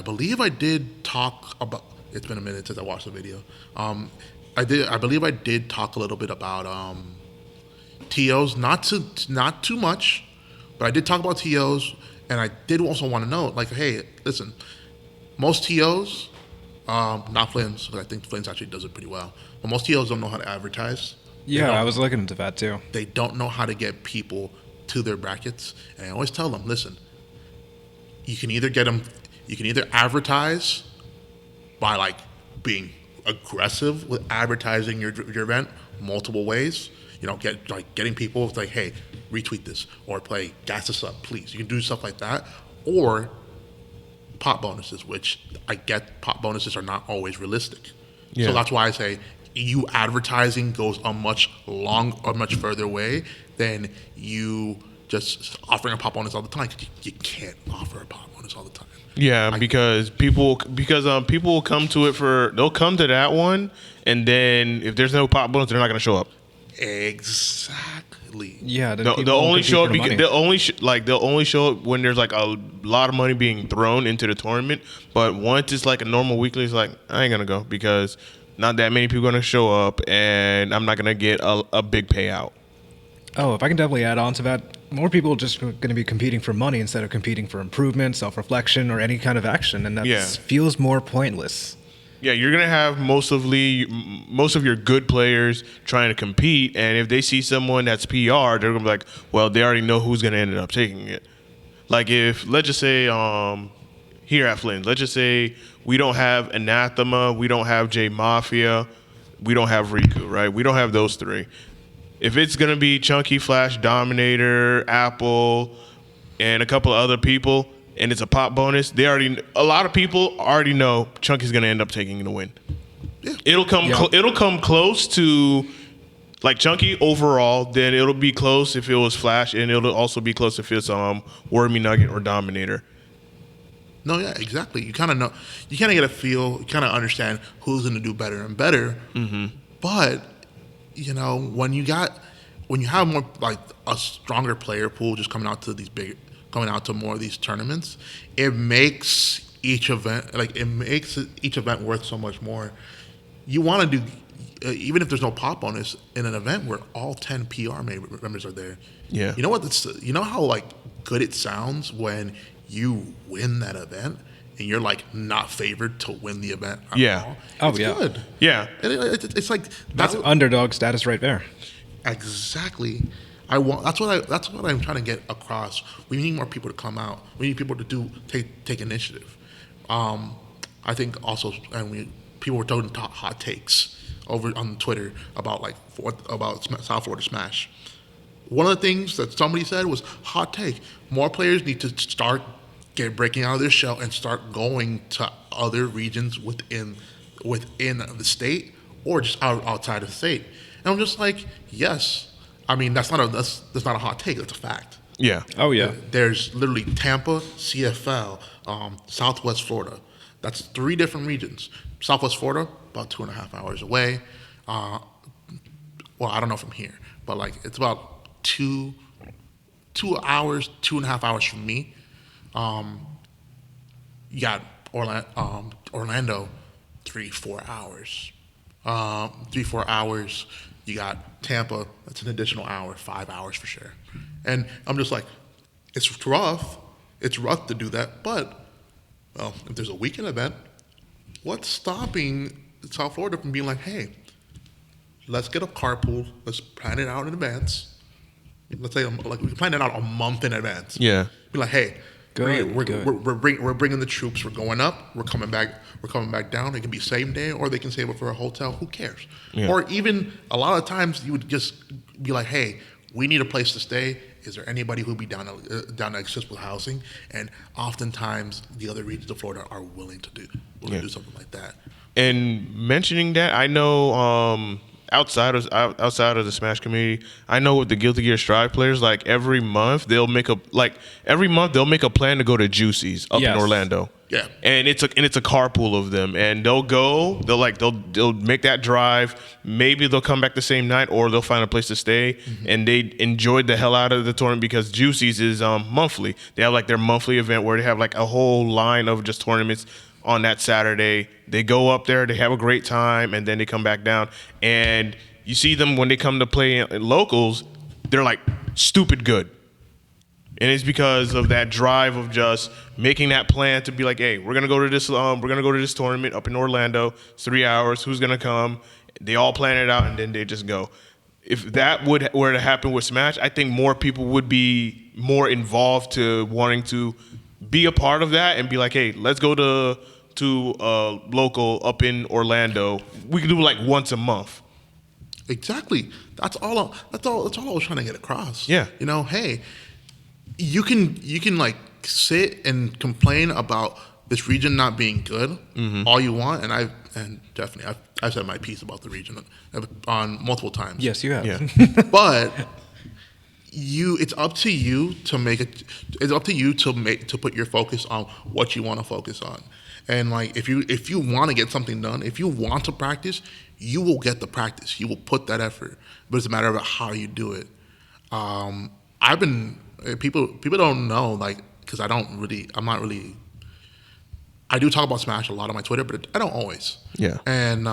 believe I did talk about. It's been a minute since I watched the video. I believe I did talk a little bit about TOs, not too much, but I did talk about TOs, and I did also want to know, like, hey, listen, most TOs, not Flynn's, because I think Flynn's actually does it pretty well, but most TOs don't know how to advertise. Yeah, I was looking into that too. They don't know how to get people to their brackets, and I always tell them, listen, you can either advertise by like being aggressive with advertising your event multiple ways. Getting people like, hey, retweet this or play gas us up, please. You can do stuff like that, or pot bonuses, which I get pot bonuses are not always realistic. Yeah. So that's why I say you advertising goes a much further way than you just offering a pot bonus all the time. You can't offer a pot bonus all the time. Yeah, because people will come to they'll come to that one, and then if there's no pot bonus, they're not going to show up. Exactly. Yeah, they'll only show up they'll only show up when there's like a lot of money being thrown into the tournament. But once it's like a normal weekly, it's like, I ain't gonna go because not that many people are gonna show up, and I'm not gonna get a big payout. Oh, if I can definitely add on to that, more people are just going to be competing for money instead of competing for improvement, self-reflection, or any kind of action, and that feels more pointless. Yeah, you're gonna have most of your good players trying to compete, and if they see someone that's PR, they're gonna be like, well, they already know who's gonna end up taking it. Like if let's just say here at Flynn, let's just say we don't have Anathema, we don't have J Mafia, we don't have Riku, right? We don't have those 3. If it's gonna be Chunky, Flash, Dominator, Apple, and a couple of other people, and it's a pop bonus, a lot of people already know Chunky's gonna end up taking the win. Yeah. It'll come close to like chunky overall, then it'll be close if it was Flash, and it'll also be close if it's Wormy Nugget or Dominator. No, yeah, exactly. You kind of know, you kind of get a feel, you kind of understand who's going to do better and better. Mm-hmm. But you know, when you have more like a stronger player pool just coming out to more of these tournaments, it makes each event worth so much more. You want to do. Even if there's no pop bonus in an event where all 10 PR members are there, Yeah. You know what? You know how like good it sounds when you win that event and you're like not favored to win the event. Yeah. It's good. Yeah. It's like That's underdog status right there. Exactly. That's what I'm trying to get across. We need more people to come out. We need people to take initiative. I think also, people were talking hot takes over on Twitter about South Florida Smash. One of the things that somebody said was hot take. More players need to start breaking out of their shell and start going to other regions within the state or just outside of the state. And I'm just like, yes. I mean, that's not a hot take. That's a fact. Yeah. Oh yeah. There's literally Tampa, CFL, Southwest Florida. That's 3 different regions. Southwest Florida, about 2.5 hours away. Well, I don't know from here, but like it's about 2 hours, 2.5 hours from me. You got Orlando, 3-4 hours. 3-4 hours. You got Tampa, that's an additional hour, 5 hours for sure. And I'm just like, it's rough. It's rough to do that, but well, if there's a weekend event, what's stopping South Florida from being like, hey, let's get a carpool, let's plan it out in advance. Let's say like we can plan it out a month in advance. Yeah. Be like, hey, Good. we're bringing the troops. We're going up. We're coming back. We're coming back down. It can be same day, or they can save it for a hotel. Who cares? Yeah. Or even a lot of times you would just be like, hey, we need a place to stay. Is there anybody who'd be down to assist with housing? And oftentimes the other regions of Florida are willing to do something like that. And mentioning that, I know outside of the Smash community, I know with the Guilty Gear Strive players, like every month they'll make a plan to go to Juicy's up in Orlando. Yeah. And it's a carpool of them, and they'll make that drive. Maybe they'll come back the same night, or they'll find a place to stay. Mm-hmm. And they enjoyed the hell out of the tournament because Juicy's is monthly. They have like their monthly event where they have like a whole line of just tournaments on that Saturday. They go up there, they have a great time, and then they come back down. And you see them when they come to play in locals, they're like stupid good. And it's because of that drive of just making that plan to be like, hey, we're gonna go to this tournament up in Orlando. It's 3 hours. Who's gonna come? They all plan it out, and then they just go. If that were to happen with Smash, I think more people would be more involved to wanting to be a part of that and be like, hey, let's go to local up in Orlando. We can do like once a month. Exactly. That's all I was trying to get across. Yeah. You know, hey, you can like sit and complain about this region not being good all you want, and I've said my piece about the region on multiple times. Yes, you have. Yeah. But it's up to you to make it. It's up to you to put your focus on what you want to focus on. And like if you want to get something done, if you want to practice, you will get the practice. You will put that effort. But it's a matter of how you do it. People don't know, like, because I do talk about Smash a lot on my Twitter, but I don't always. Yeah. And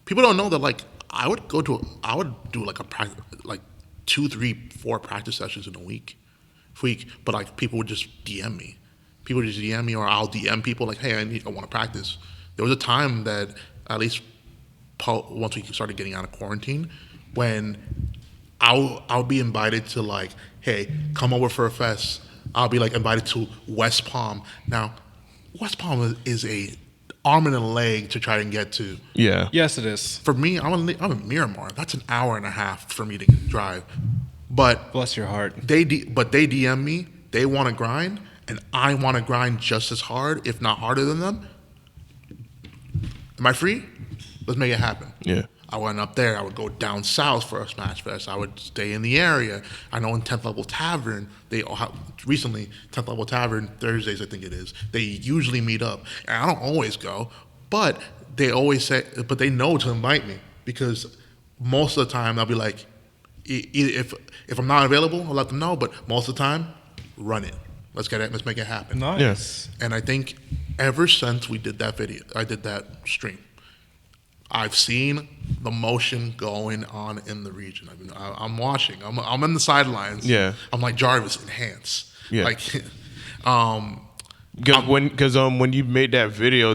people don't know that, like, I would do like a practice, like 2, 3, 4 practice sessions in a week, but like people would just DM me. People just DM me, or I'll DM people like, hey, I want to practice. There was a time that, at least once we started getting out of quarantine, when I'll be invited to, like, hey, come over for a fest. I'll be like invited to West Palm. Now, West Palm is a arm and a leg to try and get to. Yeah. Yes, it is. For me, I'm in Miramar. That's an hour and a half for me to drive. But Bless your heart. they DM me. They want to grind, and I want to grind just as hard, if not harder than them. Am I free? Let's make it happen. Yeah. I went up there. I would go down south for a Smash Fest. I would stay in the area. I know in 10th Level Tavern, they all have, recently, 10th Level Tavern, Thursdays I think it is, they usually meet up. And I don't always go, but they always say, but they know to invite me because most of the time I'll be like, if I'm not available, I'll let them know, but most of the time, run it. Let's get it. Let's make it happen. Nice. Yes. And I think ever since we did that video, I did that stream, I've seen the motion going on in the region. I'm watching. I'm in the sidelines. Yeah. I'm like Jarvis, enhance. Yeah. Like, Because when you made that video,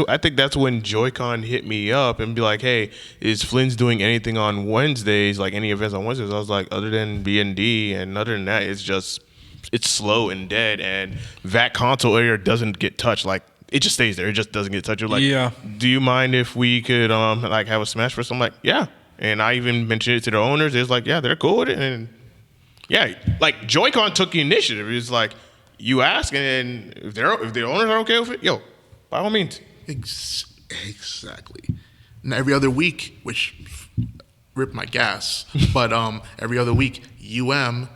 I think that's when Joy-Con hit me up and be like, "Hey, is Flynn's doing anything on Wednesdays? Like any events on Wednesdays?" I was like, "Other than B&D and other than that, it's slow and dead, and that console area doesn't get touched. Like it just stays there. It just doesn't get touched." You're like, Yeah. Do you mind if we could like have a Smash Fest? I'm like, yeah. And I even mentioned it to the owners. It's like, yeah, they're cool with it. And yeah, like Joy-Con took the initiative. It's like you ask, and if the owners are okay with it, yo, by all means. Exactly. And every other week, which ripped my gas, but every other week, the UM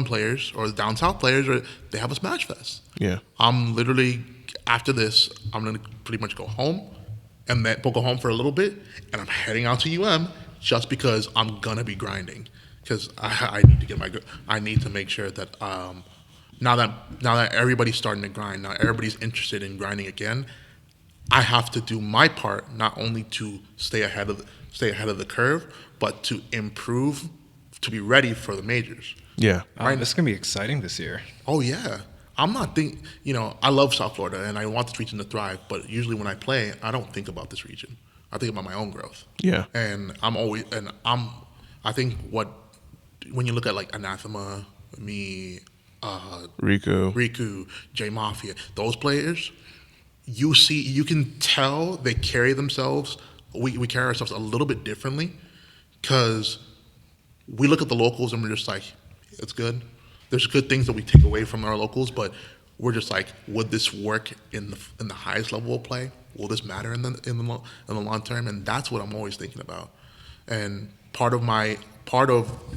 players or the down south players, they have a Smash Fest. Yeah. I'm literally, after this, I'm going to pretty much go home and then we'll go home for a little bit, and I'm heading out to UM just because I'm going to be grinding. Because I need to make sure that now that everybody's starting to grind, now everybody's interested in grinding again, I have to do my part, not only to stay ahead of the curve, but to improve, to be ready for the majors. Yeah. Right. This is gonna be exciting this year. Oh yeah, I'm not I love South Florida and I want this region to thrive, but usually when I play, I don't think about this region. I think about my own growth. Yeah. And I think when you look at like Anathema, me, Riku, J Mafia, those players, you can tell they carry themselves. We carry ourselves a little bit differently because we look at the locals and we're just like, it's good. There's good things that we take away from our locals, but we're just like, would this work in the highest level of play? Will this matter in the long term? And that's what I'm always thinking about. And part of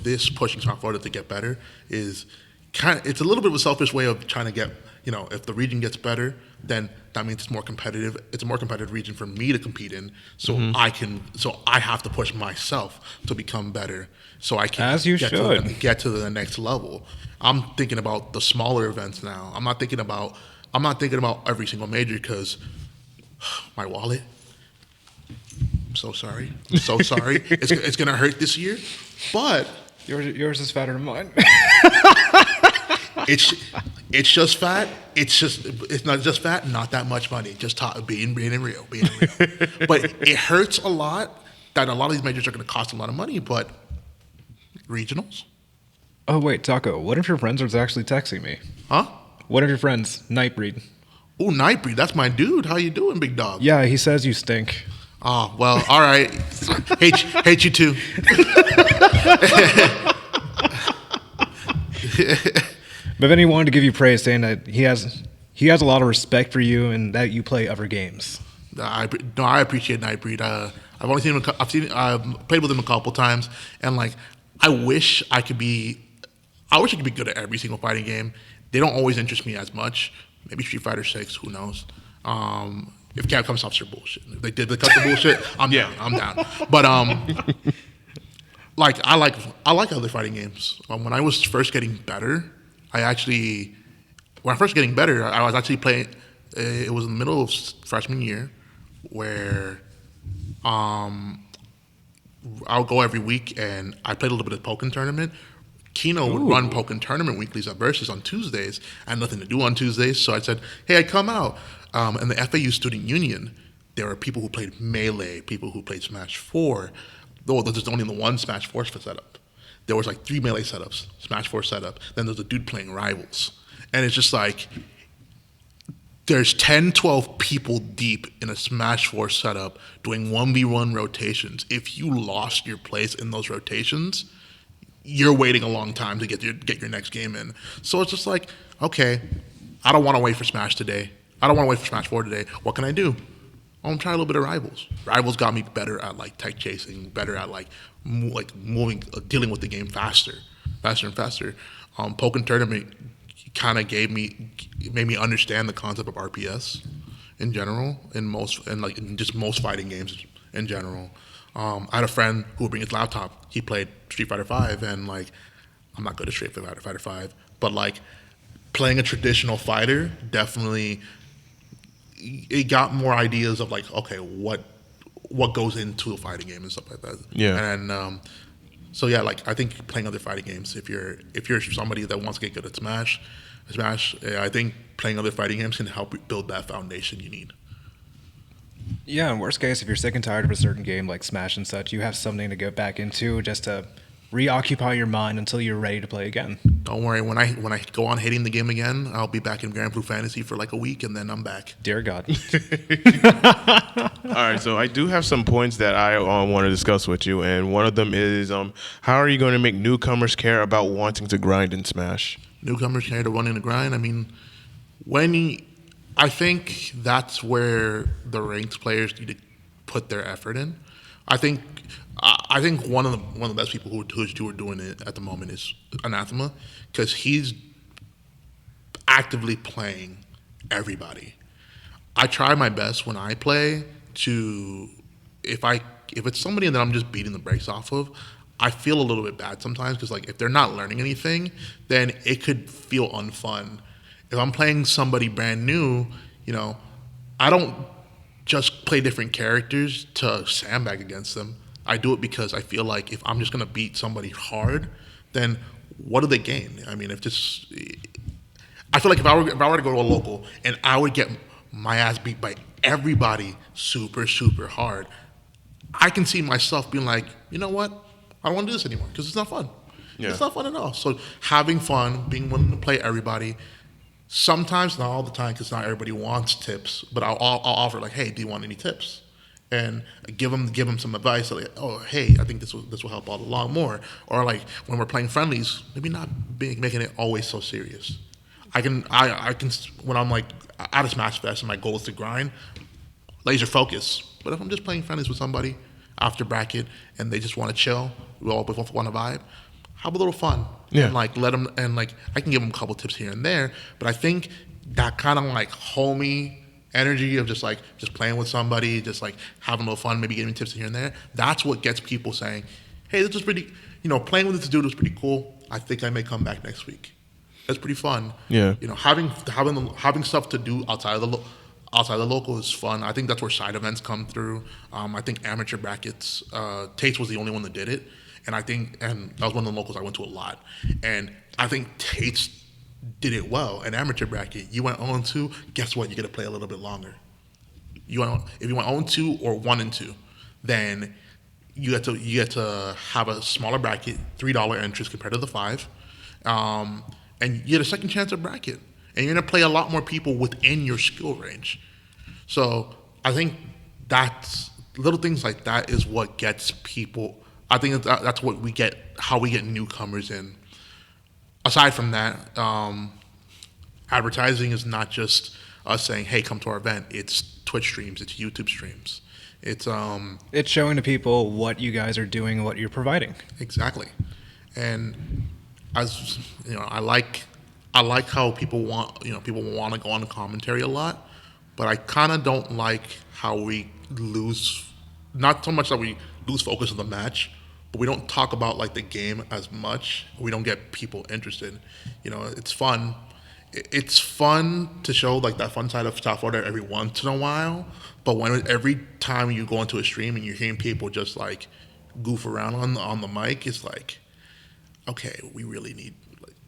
this pushing South Florida to get better is it's a little bit of a selfish way of trying to get, if the region gets better, then that means it's more competitive. It's a more competitive region for me to compete in. So I have to push myself to become better. So I can get to the next level. I'm thinking about the smaller events now. I'm not thinking about every single major because my wallet. I'm so sorry. It's gonna hurt this year, but yours is fatter than mine. It's just fat. It's not just fat. Not that much money. Just being real. But it hurts a lot that a lot of these majors are going to cost a lot of money. But regionals. Oh wait, Taco. What if your friends are actually texting me? Huh? What if your friends Nightbreed? Oh, Nightbreed. That's my dude. How you doing, big dog? Yeah, he says you stink. Oh well. All right. hate you too. But then he wanted to give you praise, saying that he has a lot of respect for you and that you play other games. I appreciate Nightbreed. I've only seen him. I've played with him a couple times, and like I wish I could be good at every single fighting game. They don't always interest me as much. Maybe Street Fighter 6, who knows? If Capcom stops their bullshit, if they did the cut the bullshit, I'm down. But like I like other fighting games. When I was first getting better, I was actually playing. It was in the middle of freshman year, where I would go every week, and I played a little bit of Pokken Tournament. Kino would run Pokken Tournament weeklies at Versus on Tuesdays. I had nothing to do on Tuesdays, so I said, hey, I'd come out. In the FAU Student Union, there were people who played Melee, people who played Smash 4. Though there's only the one Smash 4 setup. There was like 3 Melee setups, Smash 4 setup. Then there's a dude playing Rivals. And it's just like, there's 10, 12 people deep in a Smash 4 setup doing 1v1 rotations. If you lost your place in those rotations, you're waiting a long time to get your next game in. So it's just like, okay, I don't want to wait for Smash today. I don't want to wait for Smash 4 today. What can I do? try a little bit of Rivals. Rivals got me better at like tech chasing, better at like moving, dealing with the game faster and faster. Pokken Tournament kind of made me understand the concept of RPS in general, in just most fighting games in general. I had a friend who would bring his laptop. He played Street Fighter V, and like, I'm not good at Street Fighter V, but like playing a traditional fighter definitely it got more ideas of like, okay, what goes into a fighting game and stuff like that. Yeah. And so yeah, like I think playing other fighting games, if you're somebody that wants to get good at Smash, I think playing other fighting games can help you build that foundation you need. Yeah, in worst case, if you're sick and tired of a certain game like Smash and such, you have something to go back into just to reoccupy your mind until you're ready to play again. Don't worry, when I go on hating the game again, I'll be back in Grand Blue Fantasy for like a week, and then I'm back. Dear God. All right, so I do have some points that I want to discuss with you, and one of them is how are you going to make newcomers care about wanting to grind in Smash? Newcomers care to wanting to grind. I mean, I think that's where the ranked players need to put their effort in. I think one of the best people who are doing it at the moment is Anathema, because he's actively playing everybody. I try my best when I play to if it's somebody that I'm just beating the brakes off of, I feel a little bit bad sometimes because like if they're not learning anything, then it could feel unfun. If I'm playing somebody brand new, I don't just play different characters to sandbag against them. I do it because I feel like if I'm just gonna beat somebody hard, then what do they gain? I mean, I feel like if I were to go to a local and I would get my ass beat by everybody super, super hard, I can see myself being like, you know what? I don't want to do this anymore because it's not fun. Yeah. It's not fun at all. So having fun, being willing to play everybody, sometimes, not all the time, because not everybody wants tips, but I'll offer like, hey, do you want any tips? And give them some advice. Like, oh, hey, I think this will help out a lot more. Or like when we're playing friendlies, maybe not making it always so serious. I can when I'm like at a Smash Fest and my goal is to grind, laser focus. But if I'm just playing friendlies with somebody after bracket and they just want to chill, we all both want to vibe, have a little fun. Yeah. And like let them, and like I can give them a couple tips here and there. But I think that kind of like homey energy of just playing with somebody, just like having a little fun, maybe giving tips here and there. That's what gets people saying, hey, this is pretty, playing with this dude was pretty cool. I think I may come back next week. That's pretty fun. Yeah. Having stuff to do outside of the local is fun. I think that's where side events come through. I think amateur brackets, Tate's was the only one that did it. And that was one of the locals I went to a lot. And I think Tate's did it well. An amateur bracket, you went 0-2, guess what? You get to play a little bit longer. If you went 0-2 or 1-2, then you get to have a smaller bracket, $3 entries compared to the $5, and you get a second chance at bracket. And you're gonna play a lot more people within your skill range. So I think that's little things like that is what gets people. I think that's what we get, how we get newcomers in. Aside from that, advertising is not just us saying, hey, come to our event. It's Twitch streams, it's YouTube streams. It's showing to people what you guys are doing and what you're providing. Exactly. And as I like how people want to go on the commentary a lot, but I kind of don't like how we lose, not so much that we lose focus on the match, but we don't talk about like the game as much. We don't get people interested. It's fun. It's fun to show like that fun side of South Florida every once in a while, but every time you go into a stream and you're hearing people just like goof around on the mic, it's like, okay, we really need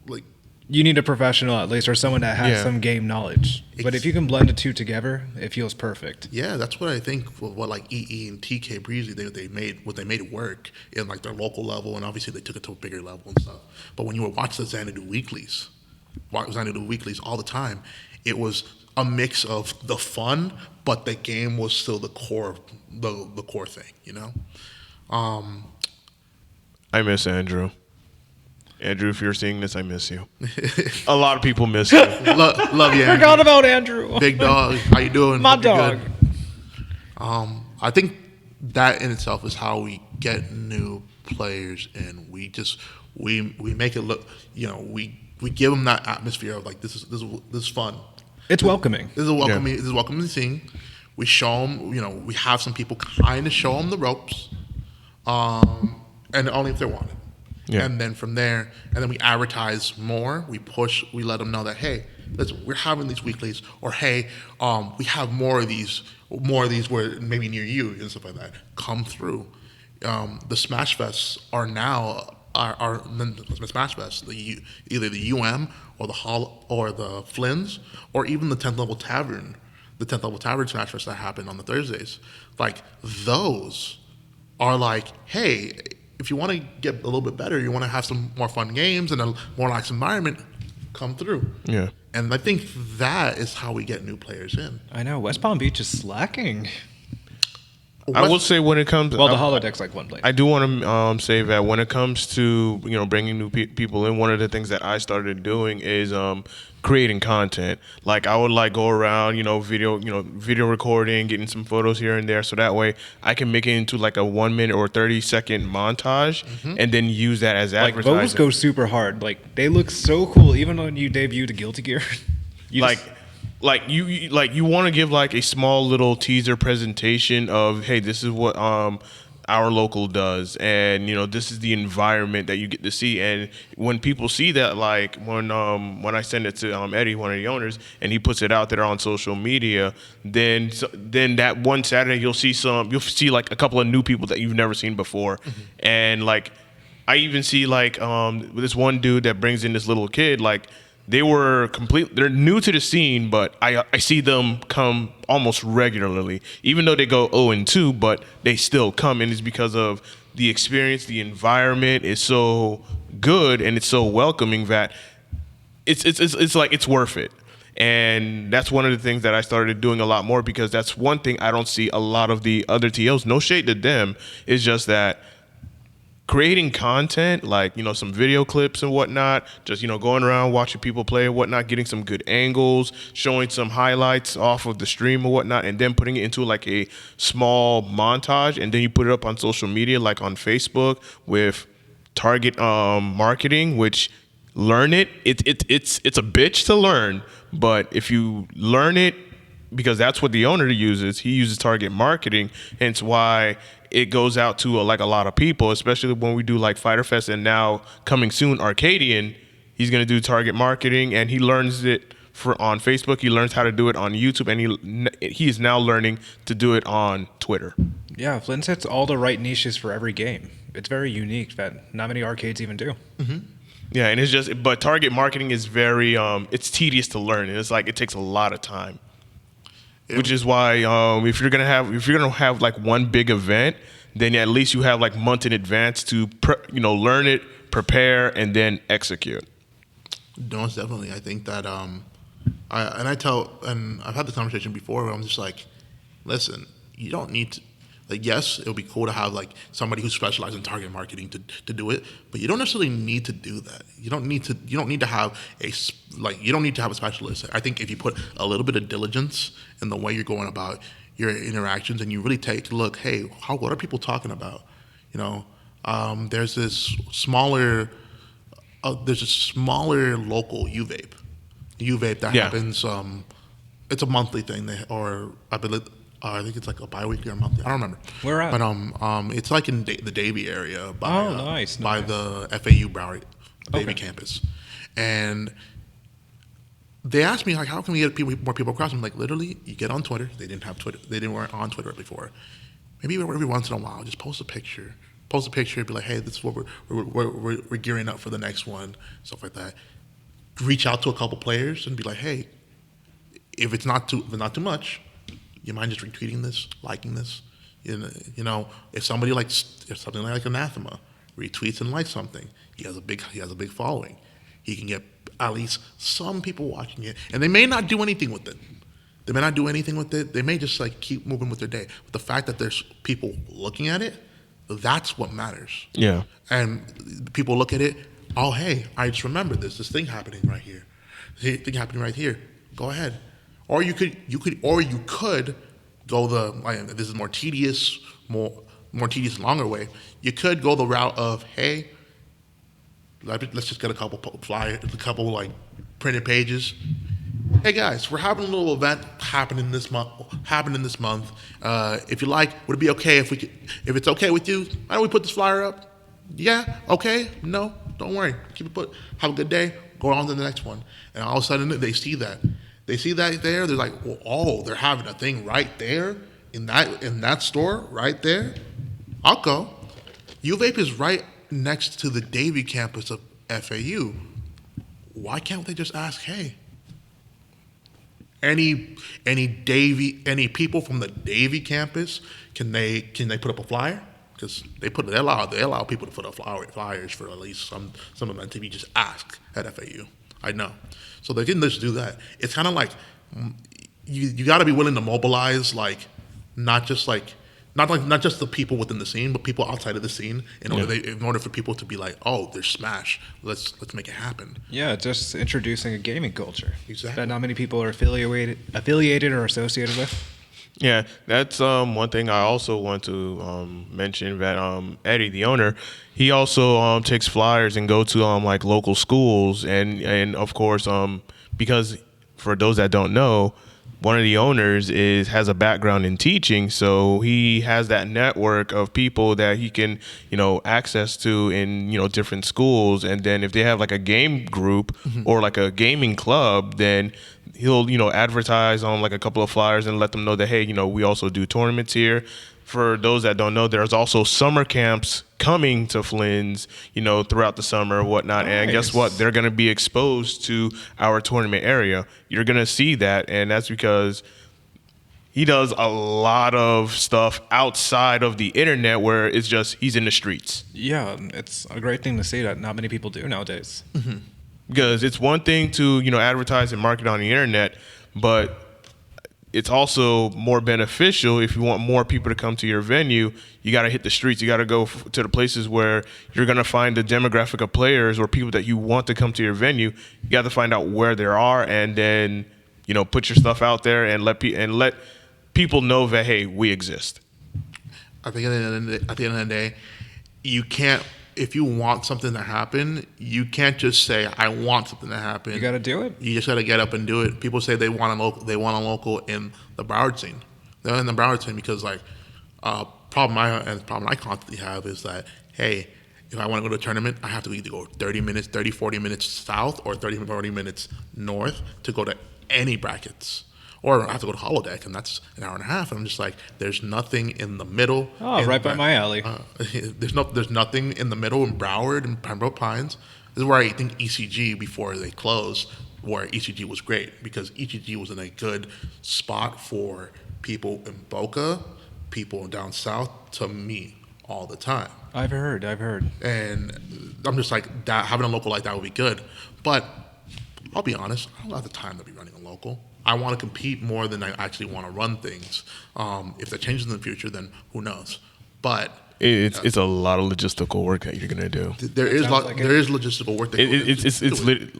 like you need a professional at least, or someone that has some game knowledge. But if you can blend the two together, it feels perfect. Yeah, that's what I think. What like EE and TK Breezy they made work in like their local level, and obviously they took it to a bigger level and stuff. But when you were watching the Xanadu weeklies all the time, it was a mix of the fun, but the game was still the core thing. I miss Andrew. Andrew, if you're seeing this, I miss you. A lot of people miss you. Love you, Andrew. Forgot about Andrew. Big dog. How you doing? My dog. I think that in itself is how we get new players in. We make it look, we give them that atmosphere of like this is fun. It's welcoming. This is a welcoming. This is a welcoming scene. We show them. We have some people kind of show them the ropes, and only if they want it. Yeah. And then from there, and then we advertise more. We push. We let them know that hey, listen, we're having these weeklies, or hey, we have more of these where maybe near you and stuff like that. Come through. The Smash Fests are now the Smash Fest, either the UM or the Hall or the Flynn's or even the 10th Level Tavern, Smash Fest that happened on the Thursdays. Like those are like, hey, if you want to get a little bit better, you want to have some more fun games and a more relaxed environment, come through. Yeah. And I think that is how we get new players in. I know West Palm Beach is slacking. I will say when it comes, Well, the holodeck's like one place. I do want to say that when it comes to bringing new people in, one of the things that I started doing is creating content. Like I would go around, video recording, getting some photos here and there, so that way I can make it into like a 1 minute or 30-second montage, and then use that as advertising. Those go super hard. Like they look so cool, even when you debuted the Guilty Gear. You want to give like a small little teaser presentation of, hey, this is what our local does, and this is the environment that you get to see. And when people see that, like when I send it to Eddie, one of the owners, and he puts it out there on social media, then that one Saturday you'll see like a couple of new people that you've never seen before, and like I even see like this one dude that brings in this little kid, like. They're new to the scene, but I see them come almost regularly, even though they go 0-2, but they still come, and it's because of the experience. The environment is so good and it's so welcoming that it's like it's worth it. And that's one of the things that I started doing a lot more, because that's one thing I don't see a lot of the other TOs. No shade to them. It's just that creating content, like, some video clips and whatnot, just, going around watching people play and whatnot, getting some good angles, showing some highlights off of the stream or whatnot, and then putting it into like a small montage, and then you put it up on social media, like on Facebook with target marketing, which learn it. It's a bitch to learn, but if you learn it, because that's what the owner uses, he uses target marketing, hence why it goes out to a lot of people, especially when we do like Fighter Fest, and now coming soon Arcadian, he's going to do target marketing, and he learns it on Facebook, he learns how to do it on YouTube, and he is now learning to do it on Twitter. Yeah, Flynn sets all the right niches for every game. It's very unique that not many arcades even do. Yeah, and but target marketing is very it's tedious to learn, and it's like it takes a lot of time. Which is why if you're gonna have like one big event, then at least you have like months in advance to learn it, prepare, and then execute. No, definitely. I think that I've had this conversation before where I'm just like, listen, you don't need to. Like, yes, it would be cool to have like somebody who specializes in target marketing to do it, but you don't necessarily need to do that. You don't need to have a specialist. I think if you put a little bit of diligence in the way you're going about your interactions, and you really take a look, hey, what are people talking about? There's this smaller local UVape. UVape that happens. It's a monthly thing, I think it's like a bi-weekly or monthly. I don't remember. Where at? But it's like in the Davie area by nice. By the FAU Broward Davie campus. And they asked me, like, how can we get more people across? I'm like, literally, you get on Twitter. They didn't have Twitter. They weren't on Twitter before. Maybe every once in a while, just post a picture. Be like, hey, this is what we're gearing up for the next one, stuff like that. Reach out to a couple players and be like, hey, if it's not too much, you mind just retweeting this, liking this? If somebody if something like Anathema retweets and likes something, he has a big following. He can get at least some people watching it, and they may not do anything with it. They may just like keep moving with their day. But the fact that there's people looking at it, that's what matters. Yeah. And people look at it. Oh, hey, I just remembered this thing happening right here. Go ahead. Or you could go this is more tedious, longer way. You could go the route of, hey, let's just get a couple flyers, a couple like printed pages. Hey guys, we're having a little event happening this month. If you like, would it be okay if it's okay with you? Why don't we put this flyer up? Yeah, okay. No, don't worry. Keep it put. Have a good day. Go on to the next one. And all of a sudden they see that. They see that there. They're like, well, oh, they're having a thing right there in that store right there. I'll go. U-Vape is right next to the Davie campus of FAU. Why can't they just ask, hey, any people from the Davie campus, can they put up a flyer? Because they allow people to put up flyers for at least some events if you just ask at FAU. I know. So they didn't just do that. It's kind of like you got to be willing to mobilize, like not just the people within the scene, but people outside of the scene in order for people to be like, oh, there's Smash. Let's make it happen. Yeah, just introducing a gaming culture. Exactly. That not many people are affiliated or associated with. Yeah, that's one thing I also want to mention, that Eddie, the owner, he also takes flyers and go to like local schools, and of course because for those that don't know, one of the owners has a background in teaching, so he has that network of people that he can, access to in, different schools. And then if they have like a game group or like a gaming club, then he'll, advertise on like a couple of flyers and let them know that, hey, we also do tournaments here. For those that don't know, there's also summer camps coming to Flynn's, throughout the summer and whatnot. Nice. And guess what? They're going to be exposed to our tournament area. You're going to see that, and that's because he does a lot of stuff outside of the internet where it's just he's in the streets. Yeah, it's a great thing to see that not many people do nowadays. Mm-hmm. Because it's one thing to, advertise and market on the internet, but it's also more beneficial if you want more people to come to your venue. You got to hit the streets. You got to go to the places where you're going to find the demographic of players or people that you want to come to your venue. You got to find out where there are, and then put your stuff out there and let people know that, hey, we exist. I think at the end of the day, you can't. If you want something to happen, you can't just say, I want something to happen. You got to do it. You just got to get up and do it. People say they want a local in the Broward scene. They're in the Broward scene because problem I constantly have is that, hey, if I want to go to a tournament, I have to either go 40 minutes south or 40 minutes north to go to any brackets. Or I have to go to Holodeck, and that's an hour and a half. And I'm just like, there's nothing in the middle. Oh, right by my alley. There's nothing in the middle in Broward and Pembroke Pines. This is where I think ECG, before they closed, where ECG was great, because ECG was in a good spot for people in Boca, people down south to meet all the time. I've heard. And I'm just like, that having a local like that would be good. But I'll be honest, I don't have the time to be running a local. I want to compete more than I actually want to run things. If that changes in the future, then who knows? But it's a lot of logistical work that you're gonna do. There is logistical work. It's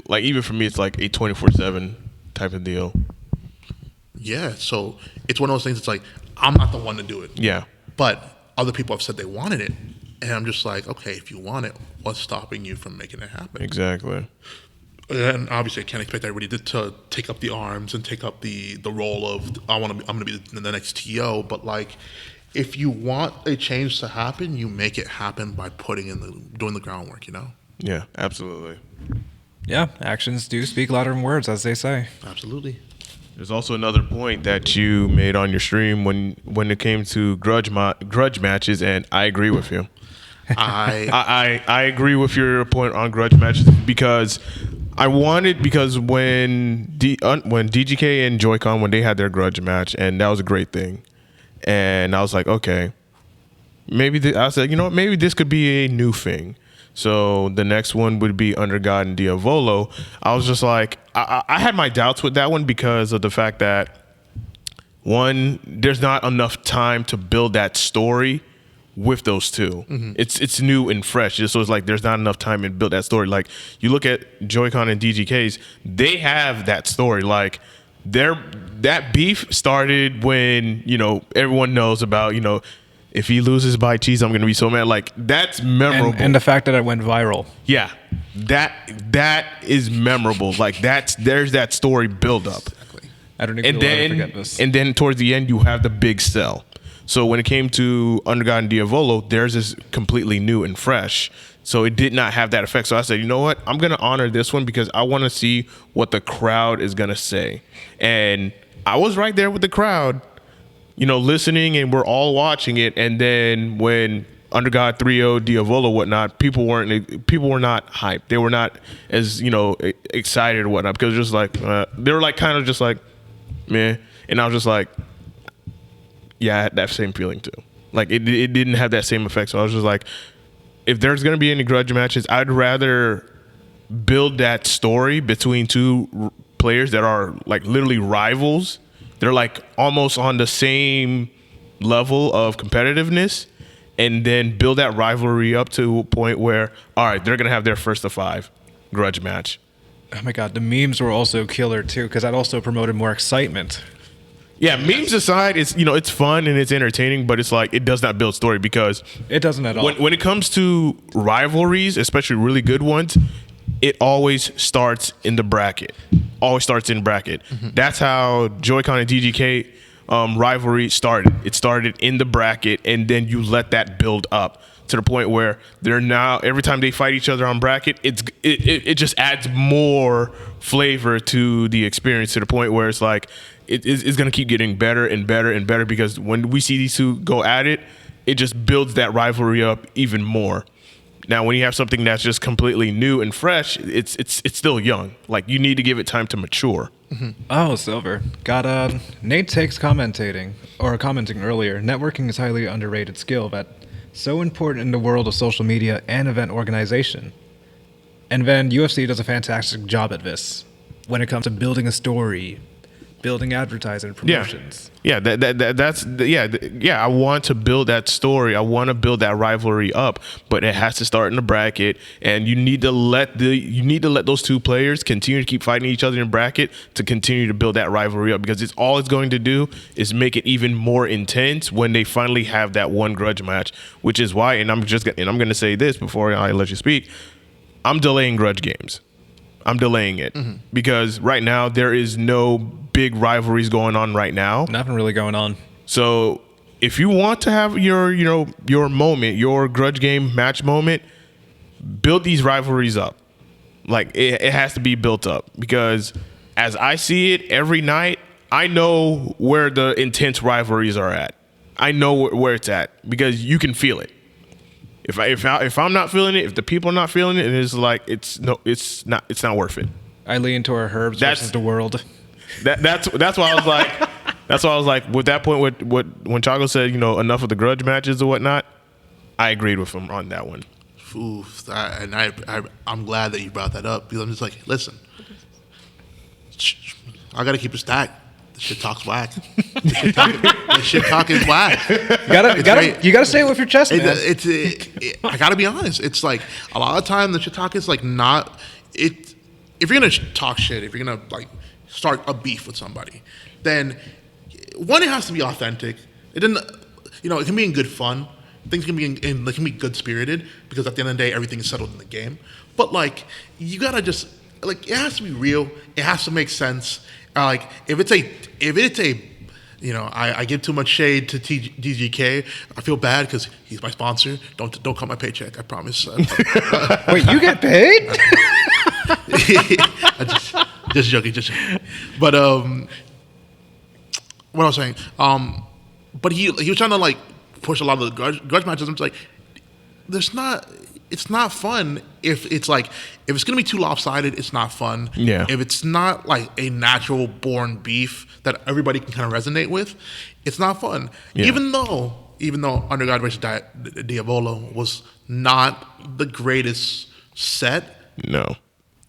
like, even for me, it's like a 24/7 type of deal. Yeah, so it's one of those things. It's like, I'm not the one to do it. Yeah, but other people have said they wanted it, and I'm just like, okay, if you want it, what's stopping you from making it happen? Exactly. And obviously, I can't expect everybody to take up the arms and take up the role of I'm gonna be the next TO. But like, if you want a change to happen, you make it happen by doing the groundwork. Yeah, absolutely. Yeah, actions do speak louder than words, as they say. Absolutely. There's also another point that you made on your stream when it came to grudge matches, and I agree with you. I agree with your point on grudge matches because when DGK and Joy-Con, when they had their grudge match, and that was a great thing, and I was like, okay, maybe this could be a new thing. So the next one would be Under God and Diavolo. I was just like, I had my doubts with that one because of the fact that, one, there's not enough time to build that story with those two. Mm-hmm. It's new and fresh, so it's like there's not enough time to build that story. Like, you look at Joy-Con and DGK's, they have that story. Like, that beef started when, everyone knows about, if he loses by cheese, I'm going to be so mad. Like, that's memorable. And the fact that it went viral. Yeah, that is memorable. Like, there's that story build up. Exactly. I don't think we'll ever forget this. And then towards the end, you have the big sell. So when it came to Undergod and Diavolo, theirs is completely new and fresh. So it did not have that effect. So I said, you know what? I'm going to honor this one because I want to see what the crowd is going to say. And I was right there with the crowd, listening, and we're all watching it. And then when Undergod 3-0, Diavolo, whatnot, people were not hyped. They were not as, excited or whatnot because just like, they were like kind of just like, meh. And I was just like, yeah, I had that same feeling too. Like it didn't have that same effect. So I was just like, if there's going to be any grudge matches, I'd rather build that story between two players that are like literally rivals. They're like almost on the same level of competitiveness, and then build that rivalry up to a point where, all right, they're going to have their first of 5 grudge match. Oh my God, the memes were also killer too, because that also promoted more excitement. Yeah, memes aside, it's fun and it's entertaining, but it's like it does not build story because it doesn't at all. When it comes to rivalries, especially really good ones, it always starts in the bracket. Always starts in bracket. Mm-hmm. That's how Joy-Con and DGK rivalry started. It started in the bracket, and then you let that build up to the point where they're now every time they fight each other on bracket, it just adds more flavor to the experience to the point where it's like it's going to keep getting better and better and better because when we see these two go at it, it just builds that rivalry up even more. Now, when you have something that's just completely new and fresh, it's still young. Like, you need to give it time to mature. Mm-hmm. Oh, Silver. Got Nate Takes commenting earlier. Networking is highly underrated skill that so important in the world of social media and event organization. And then UFC does a fantastic job at this when it comes to building a story, building advertising promotions. Yeah, I want to build that story. I want to build that rivalry up, but it has to start in the bracket, and you need to let those two players continue to keep fighting each other in the bracket to continue to build that rivalry up because all it's going to do is make it even more intense when they finally have that one grudge match, which is why, and I'm going to say this before I let you speak, I'm delaying grudge games. I'm delaying it because right now there is no big rivalries going on right now. Nothing really going on. So if you want to have your moment, your grudge game match moment, build these rivalries up. Like it has to be built up because as I see it every night, I know where the intense rivalries are at. I know where it's at because you can feel it. If I'm not feeling it, if the people are not feeling it, it's like it's not worth it. I lean toward Herbs versus the world. That's why I was like with that point when Choco said enough of the grudge matches or whatnot, I agreed with him on that one. Oof, I'm glad that you brought that up because I'm just like, listen, I got to keep it stacked. The shit talks whack. The shit talk is whack. You gotta say it with your chest, man. I gotta be honest. It's like a lot of time the shit talk is like not it. If you're gonna talk shit, if you're gonna like start a beef with somebody, then one, it has to be authentic. It didn't, it can be in good fun. Things can be it can be good spirited because at the end of the day, everything is settled in the game. But like you gotta just like it has to be real. It has to make sense. Like if it's a I give too much shade to DGK. I feel bad because he's my sponsor. Don't cut my paycheck. I promise. Wait, you get paid? just joking. But what I was saying. But he was trying to like push a lot of the grudge matches. I'm just like, it's not fun if it's gonna be too lopsided, it's not fun. Yeah. If it's not like a natural born beef that everybody can kind of resonate with, it's not fun. Yeah. Even though Undergod versus Diavolo was not the greatest set, no,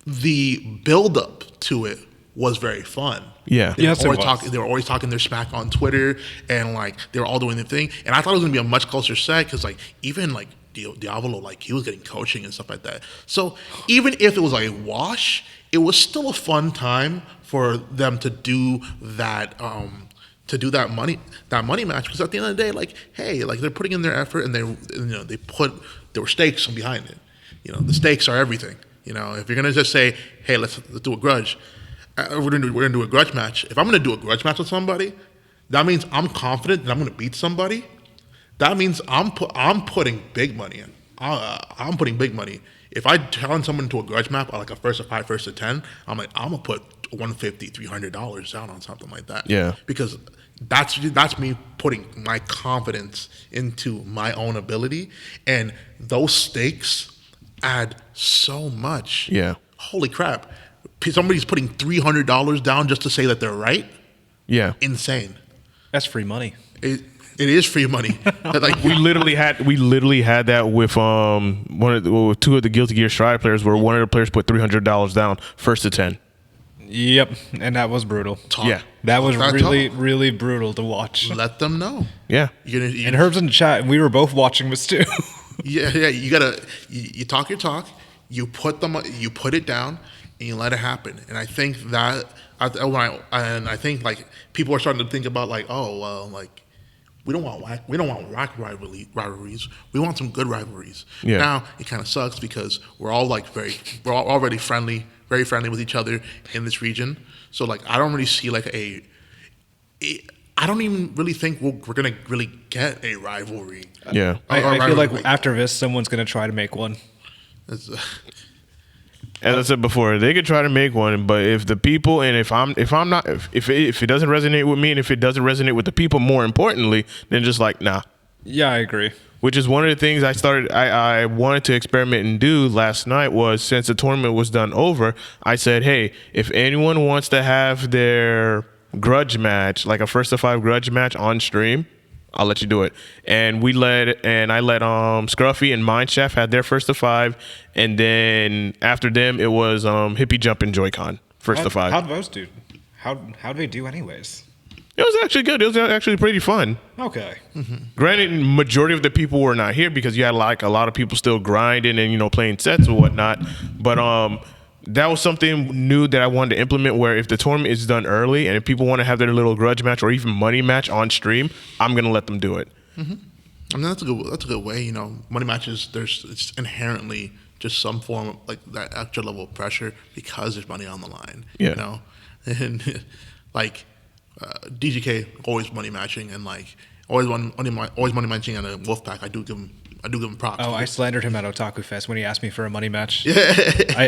the build up to it was very fun. Yeah. They were always talking their smack on Twitter, and like they were all doing their thing. And I thought it was gonna be a much closer set because like even like Diavolo, like he was getting coaching and stuff like that. So even if it was like a wash, it was still a fun time for them to do that. To do that money match, because at the end of the day, like, hey, like they're putting in their effort, and there were stakes behind it. The stakes are everything. If you're gonna just say, hey, let's do a grudge, we're gonna do a grudge match. If I'm gonna do a grudge match with somebody, that means I'm confident that I'm gonna beat somebody. That means I'm putting big money in. I'm putting big money. If I challenge someone to a grudge match, like a first to 5, first to 10, I'm gonna put $150, $300 down on something like that. Yeah, because that's me putting my confidence into my own ability, and those stakes add so much. Yeah. Holy crap! Somebody's putting $300 down just to say that they're right. Yeah. Insane. That's free money. It is free money. Like we literally had that with two of the Guilty Gear Strive players, where one of the players put $300 down first to 10. Yep, and that was brutal. Yeah. That was really brutal to watch. Let them know. Yeah. And Herb's in the chat, and we were both watching this too. Yeah. You gotta you talk your talk, you put it down, and you let it happen. And I think that I think like people are starting to think about like, oh well, like we don't want whack rivalries. We want some good rivalries. Yeah. Now it kind of sucks because we're all already friendly. Very friendly with each other in this region, so like I don't really see like I don't even really think we're gonna really get a rivalry. Yeah, I feel like after this, someone's gonna try to make one. As I said before, they could try to make one, but if the people and if it doesn't resonate with me, and if it doesn't resonate with the people, more importantly, then just like nah. Yeah, I agree. Which is one of the things I wanted to experiment and do last night was, since the tournament was done over, I said, hey, if anyone wants to have their grudge match, like a first to 5 grudge match on stream, I'll let you do it. And I let Scruffy and Mineshaft had their first to 5, and then after them it was Hippie Jump and Joy-Con first to 5. How'd those do? How'd they do anyways? It was actually good. It was actually pretty fun. Okay. Mm-hmm. Granted, majority of the people were not here because you had like a lot of people still grinding and playing sets or whatnot. But that was something new that I wanted to implement, where if the tournament is done early and if people want to have their little grudge match or even money match on stream, I'm gonna let them do it. Mm-hmm. I mean that's a good way. Money matches, it's inherently just some form of like that extra level of pressure because there's money on the line. Yeah. And like. DGK always money matching, and like always money matching on a Wolfpack. I do give him props. Oh, I slandered him at Otaku Fest when he asked me for a money match. Yeah.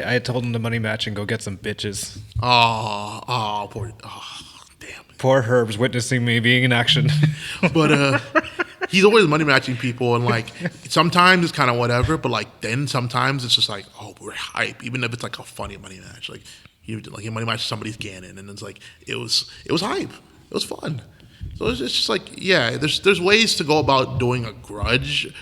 I told him to money match and go get some bitches. Damn. Poor Herb's witnessing me being in action. But he's always money matching people, and like sometimes it's kind of whatever, but like then sometimes it's just like, oh, we're hype, even if it's like a funny money match, like. He money matched somebody's Ganon, and it's like it was hype. It was fun. So it's just like, yeah, there's ways to go about doing a grudge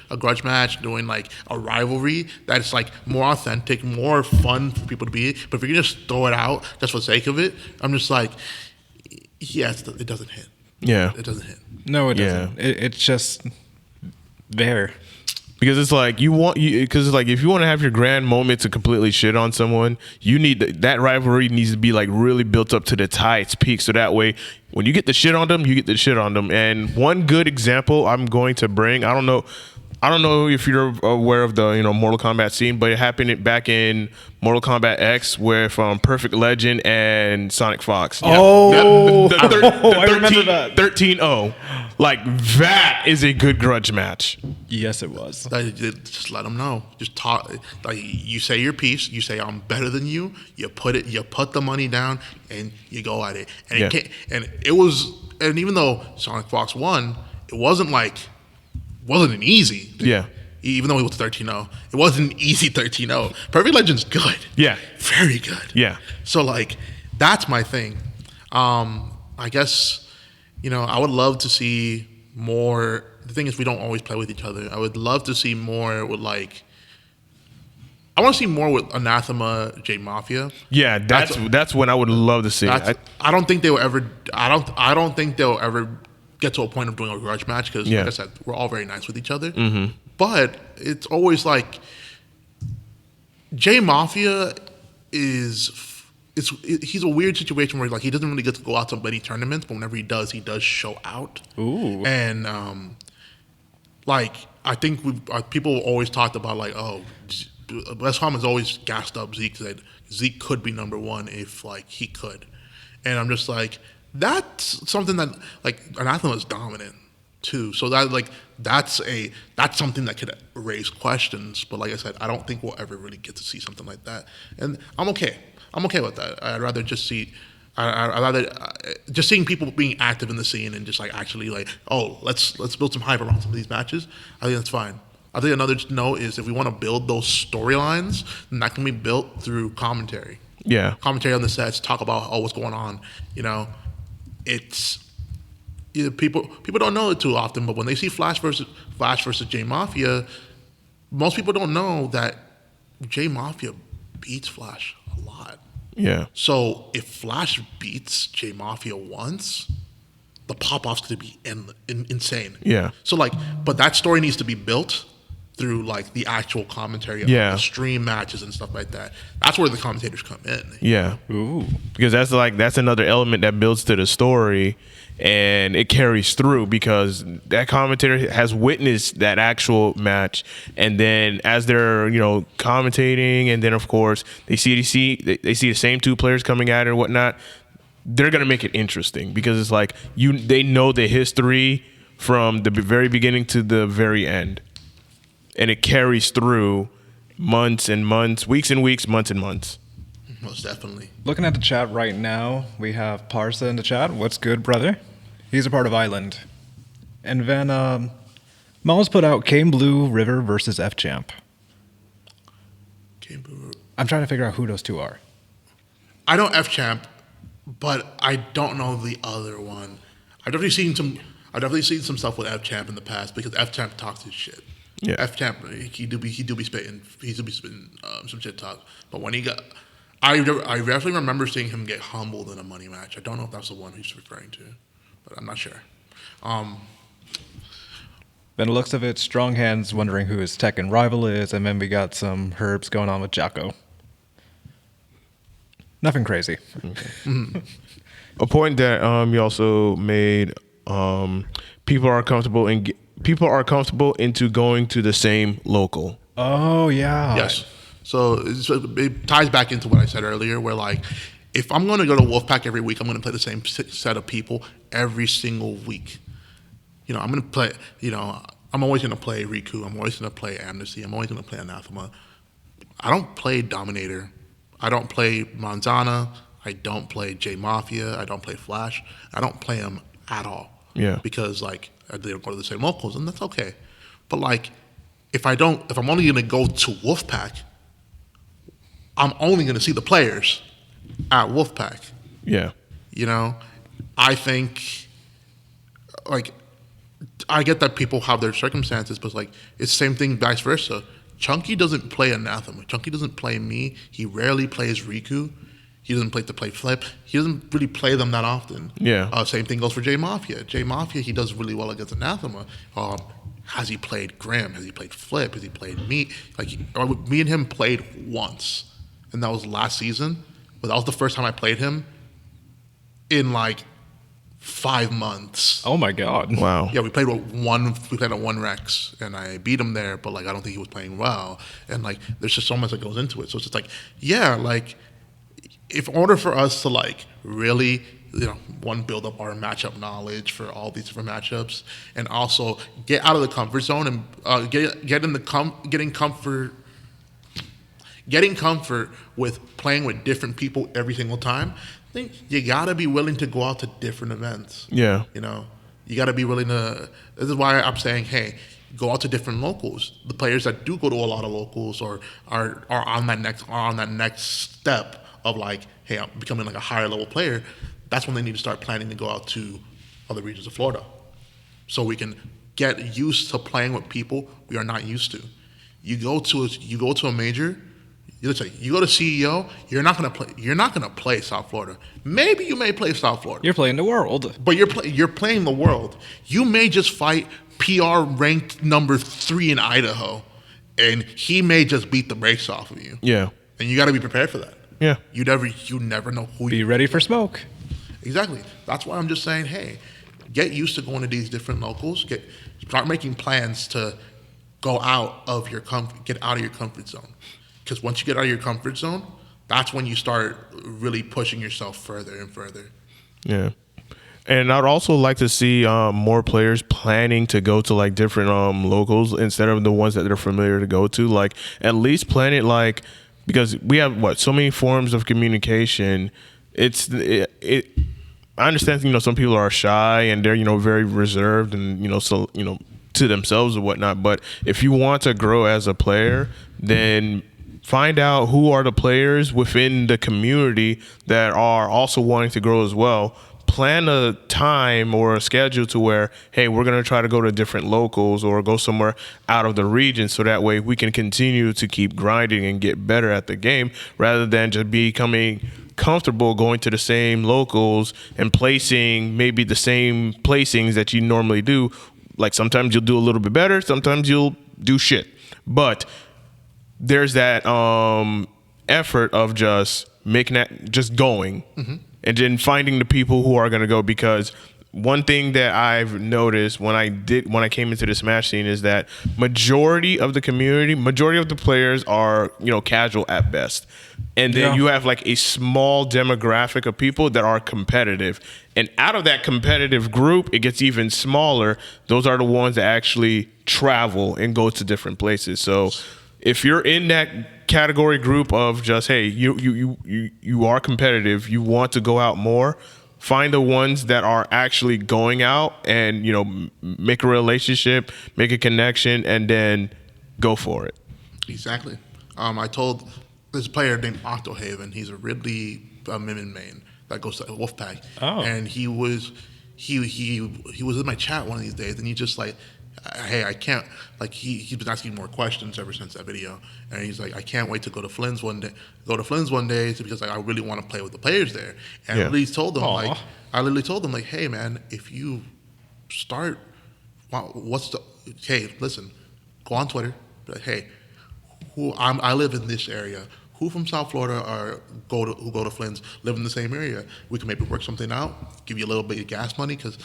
match, doing like a rivalry that's like more authentic, more fun for people to be. But if you can just throw it out just for the sake of it, I'm just like, yeah, it doesn't hit. Yeah, it doesn't hit. No, it doesn't. It's just there. Because it's like if you want to have your grand moment to completely shit on someone, you need that rivalry needs to be like really built up to the highest peak, so that way when you get the shit on them, you get the shit on them. And one good example I'm going to bring, I don't know if you're aware of the Mortal Kombat scene, but it happened back in Mortal Kombat X with Perfect Legend and Sonic Fox. Oh, I remember that. 13-0. Like, that is a good grudge match. Yes, it was. Just let them know. Just talk. Like, you say your piece. You say I'm better than you. You put the money down, and you go at it. And and even though Sonic Fox won, it wasn't an easy. Yeah. Even though he was 13-0, it wasn't an easy 13-0. Perfect Legend's good. Yeah. Very good. Yeah. So like, that's my thing. I guess. I would love to see more. The thing is, we don't always play with each other. I would love to see more with like. I want to see more with Anathema, J Mafia. Yeah, that's what I would love to see. I don't think they will ever. I don't think they'll ever get to a point of doing a grudge match because, like I said, we're all very nice with each other. Mm-hmm. But it's always like J Mafia is he's a weird situation where like he doesn't really get to go out to many tournaments, but whenever he does show out. Ooh. And like I think people always talked about like, oh, Wes Ham has always gassed up Zeke, that Zeke could be number one if like he could, and I'm just like, that's something that like Anathema is dominant too, so that like that's something that could raise questions. But like I said, I don't think we'll ever really get to see something like that, and I'm okay with that. I'd rather just see. I rather just seeing people being active in the scene and just like actually like, oh, let's build some hype around some of these matches. I think that's fine. I think another note is if we want to build those storylines, then that can be built through commentary. Yeah, Commentary on the sets, talk about what's going on. You know, it's people don't know it too often, but when they see Flash versus J Mafia, most people don't know that J Mafia beats Flash a lot. yeah, So if Flash beats J Mafia once, the pop off's gonna be insane. yeah. So like, but that story needs to be built through like the actual commentary of Yeah. the stream matches and stuff like that. That's where the commentators come in. Yeah. Ooh. Because that's another element that builds to the story and it carries through because that commentator has witnessed that actual match, and then as they're, commentating, and then of course they see the same two players coming at it or whatnot, they're gonna make it interesting because it's like they know the history from the very beginning to the very end. And it carries through months and months, weeks and weeks, months and months. Most definitely. Looking at the chat right now, we have Parsa in the chat. What's good, brother? He's a part of Island. And then Miles put out Kane Blue River versus F Champ. I'm trying to figure out who those two are. I know F Champ, but I don't know the other one. I've definitely seen some stuff with F Champ in the past because F Champ talks his shit. Yeah. F Champ, he do be spitting some shit talk. But when I definitely remember seeing him get humbled in a money match. I don't know if that's the one he's referring to, but I'm not sure. Then the looks of it, Strong Hands wondering who his Tekken rival is, and then we got some herbs going on with Jocko. Nothing crazy. Okay. A point that you also made, people are comfortable into going to the same local. Oh, yeah. Yes. So it ties back into what I said earlier, where like, if I'm going to go to Wolfpack every week, I'm going to play the same set of people every single week. I'm going to play, I'm always going to play Riku. I'm always going to play Amnesty. I'm always going to play Anathema. I don't play Dominator. I don't play Manzana. I don't play J Mafia. I don't play Flash. I don't play them at all. Yeah. Because like they don't go to the same locals, and that's okay. But like, if I'm only going to go to Wolfpack, I'm only going to see the players at Wolfpack. Yeah. I think like I get that people have their circumstances, but like it's the same thing vice versa. Chunky doesn't play Anathema. Chunky doesn't play me. He rarely plays Riku. He doesn't play Flip. He doesn't really play them that often. Yeah. Same thing goes for J Mafia. J Mafia, he does really well against Anathema. Has he played Graham? Has he played Flip? Has he played me? Me and him played once, and that was last season. But that was the first time I played him in like 5 months. Oh, my God. Wow. Yeah, we played at one Rex, and I beat him there, but like I don't think he was playing well, and like there's just so much that goes into it. So it's just like, yeah, like if in order for us to like really, build up our matchup knowledge for all these different matchups, and also get out of the comfort zone and getting comfort with playing with different people every single time, I think you gotta be willing to go out to different events. Yeah. You gotta be willing to. This is why I'm saying, hey, go out to different locals. The players that do go to a lot of locals or are on that next step of like, hey, I'm becoming like a higher level player. That's when they need to start planning to go out to other regions of Florida, so we can get used to playing with people we are not used to. You go to a major. You go to CEO, you're not gonna play South Florida. Maybe you may play South Florida. You're playing the world. But you're playing the world. You may just fight PR ranked number 3 in Idaho, and he may just beat the brakes off of you. Yeah. And you got to be prepared for that. Yeah. You never know who Be you ready for smoke. Exactly. That's why I'm just saying, hey, get used to going to these different locals. Start making plans to go out of your get out of your comfort zone. Because once you get out of your comfort zone, that's when you start really pushing yourself further and further. Yeah. And I'd also like to see more players planning to go to like different locals instead of the ones that they're familiar to go to. Like at least plan it like, because we have so many forms of communication. I understand, some people are shy and they're, very reserved and, to themselves or whatnot. But if you want to grow as a player, then find out who are the players within the community that are also wanting to grow as well. Plan a time or a schedule to where, hey, we're going to try to go to different locals or go somewhere out of the region, so that way we can continue to keep grinding and get better at the game rather than just becoming comfortable going to the same locals and placing maybe the same placings that you normally do. Like sometimes you'll do a little bit better, sometimes you'll do shit. But there's that effort of just making that, just going. Mm-hmm. And then finding the people who are going to go, because one thing that I've noticed when I came into the Smash scene is that majority of the community, majority of the players are, casual at best. And then you have like a small demographic of people that are competitive. And out of that competitive group, it gets even smaller. Those are the ones that actually travel and go to different places. So if you're in that category group of just, hey, you are competitive, you want to go out more, find the ones that are actually going out and, make a relationship, make a connection, and then go for it. Exactly. I told this player named Octohaven, he's a Ridley Minion main that goes to Wolfpack. Oh. And he was in my chat one of these days, and he just like, hey, I can't, like, he's been asking more questions ever since that video, and he's like, I can't wait to go to Flynn's one day, because like I really want to play with the players there. And I literally told them like, hey man, if you start, hey, listen, go on Twitter, be like, hey, I live in this area. Who from South Florida who go to Flynn's live in the same area? We can maybe work something out. Give you a little bit of gas money, because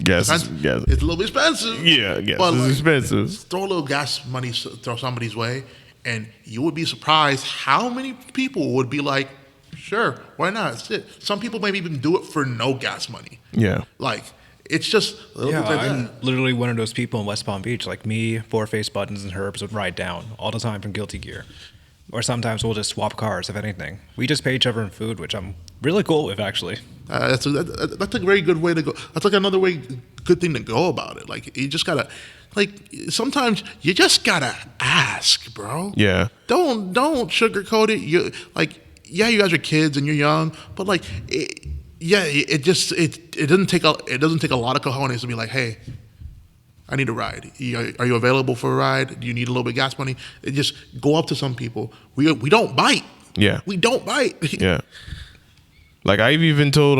gas it's a little bit expensive. Yeah, gas is expensive. Throw a little gas money, throw somebody's way, and you would be surprised how many people would be like, sure, why not? Some people maybe even do it for no gas money. Yeah, like it's just a little bit like I'm that. literally one of those people in West Palm Beach. Like me, Four Face Buttons, and Herbs would ride down all the time from Guilty Gear. Or sometimes we'll just swap cars, if anything. We just pay each other in food, which I'm really cool with, actually. That's a very good way to go. That's like another good thing to go about it. Like, you just gotta, like, sometimes you just gotta ask, bro. Yeah. Don't sugarcoat it. You guys are kids and you're young, but like, it doesn't take a lot of cojones to be like, hey, I need a ride. Are you available for a ride? Do you need a little bit of gas money? Just go up to some people. We don't bite. Yeah. We don't bite. Yeah. Like I've even told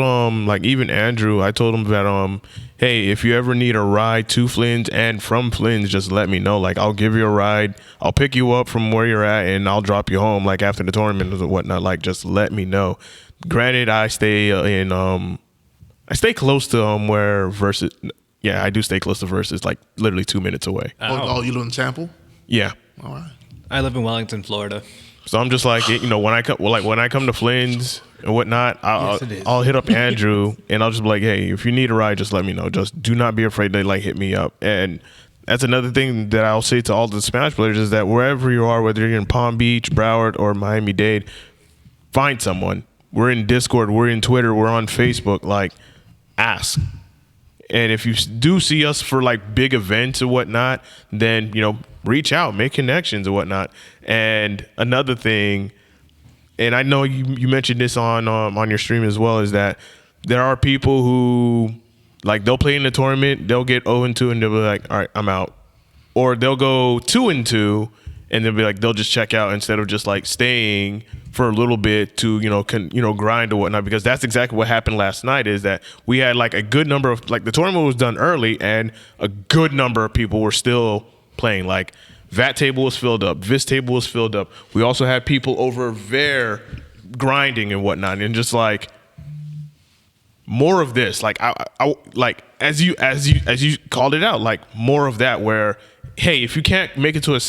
even Andrew, I told him that hey, if you ever need a ride to Flynn's and from Flynn's, just let me know. Like I'll give you a ride. I'll pick you up from where you're at and I'll drop you home like after the tournament or whatnot. Like just let me know. Granted, I stay close to where Versus. Yeah, I do stay close to Versus, like literally 2 minutes away. Oh, you live in Sample? Yeah. All right. I live in Wellington, Florida. So I'm just like, when I come to Flynn's and whatnot, I'll hit up Andrew and I'll just be like, hey, if you need a ride, just let me know. Just do not be afraid to like hit me up. And that's another thing that I'll say to all the Smash players is that wherever you are, whether you're in Palm Beach, Broward, or Miami-Dade, find someone. We're in Discord, we're in Twitter, we're on Facebook. Like, ask. And if you do see us for like big events or whatnot, then, reach out, make connections or whatnot. And another thing, and I know you mentioned this on your stream as well, is that there are people who like they'll play in the tournament, they'll get 0-2 and they'll be like, all right, I'm out. Or they'll go 2-2 and they'll be like, they'll just check out instead of just like staying for a little bit to, grind or whatnot, because that's exactly what happened last night is that we had like a good number of, like the tournament was done early and a good number of people were still playing. Like VAT table was filled up, this table was filled up. We also had people over there grinding and whatnot, and just like more of this. Like I like as you called it out, like more of that. Where hey, if you can't make it to a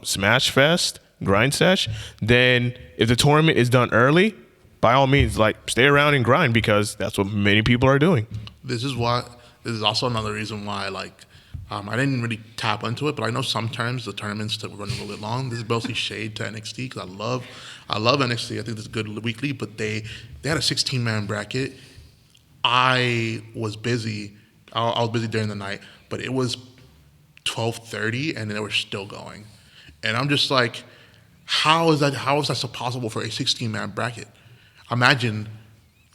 Smash Fest grind sesh, then if the tournament is done early, by all means, like stay around and grind, because that's what many people are doing. This is also another reason why I didn't really tap into it, but I know sometimes the tournaments that run a little bit long. This is mostly shade to NXT because I love NXT. I think it's good weekly, but they had a 16-man bracket. I was busy. I was busy during the night, but it was 12:30 and they were still going, and I'm just like, how is that so possible for a 16-man bracket? Imagine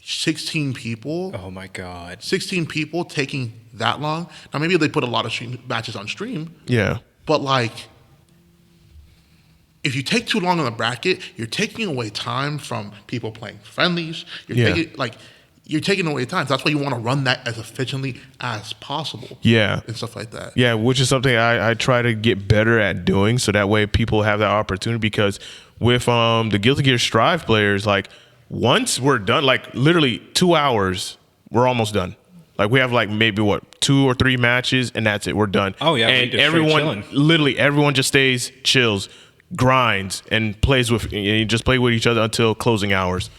16 people. Oh my God. 16 people taking that long. Now maybe they put a lot of matches on stream. Yeah. But like, if you take too long on the bracket, you're taking away time from people playing friendlies. You're taking away time. So that's why you want to run that as efficiently as possible. Yeah. And stuff like that. Yeah, which is something I try to get better at doing, so that way people have that opportunity. Because with the Guilty Gear Strive players, like once we're done, like literally 2 hours, we're almost done. Like we have like maybe 2 or 3 matches, and that's it. We're done. Oh yeah, and everyone just stays, chills, grinds, and plays with, and just play with each other until closing hours.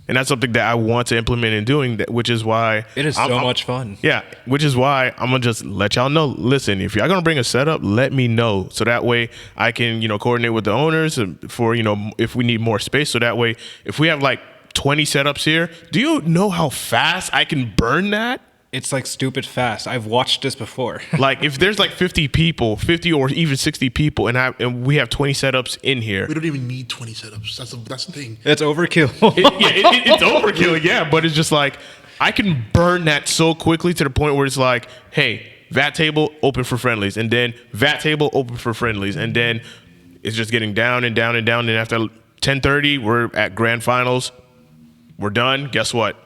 And that's something that I want to implement in doing that, which is why it is so much fun. Yeah, which is why I'm gonna just let y'all know. Listen, if y'all gonna bring a setup, let me know, so that way I can coordinate with the owners for if we need more space. So that way, if we have like 20 setups here, do you know how fast I can burn that? It's like stupid fast. I've watched this before. Like if there's like 50 or even 60 people, and we have 20 setups in here. We don't even need 20 setups. That's the thing. It's overkill. It's overkill, yeah. But it's just like I can burn that so quickly to the point where it's like, hey, VAT table open for friendlies, and then VAT table open for friendlies, and then it's just getting down and down and down. And after 10:30, we're at grand finals. We're done. Guess what?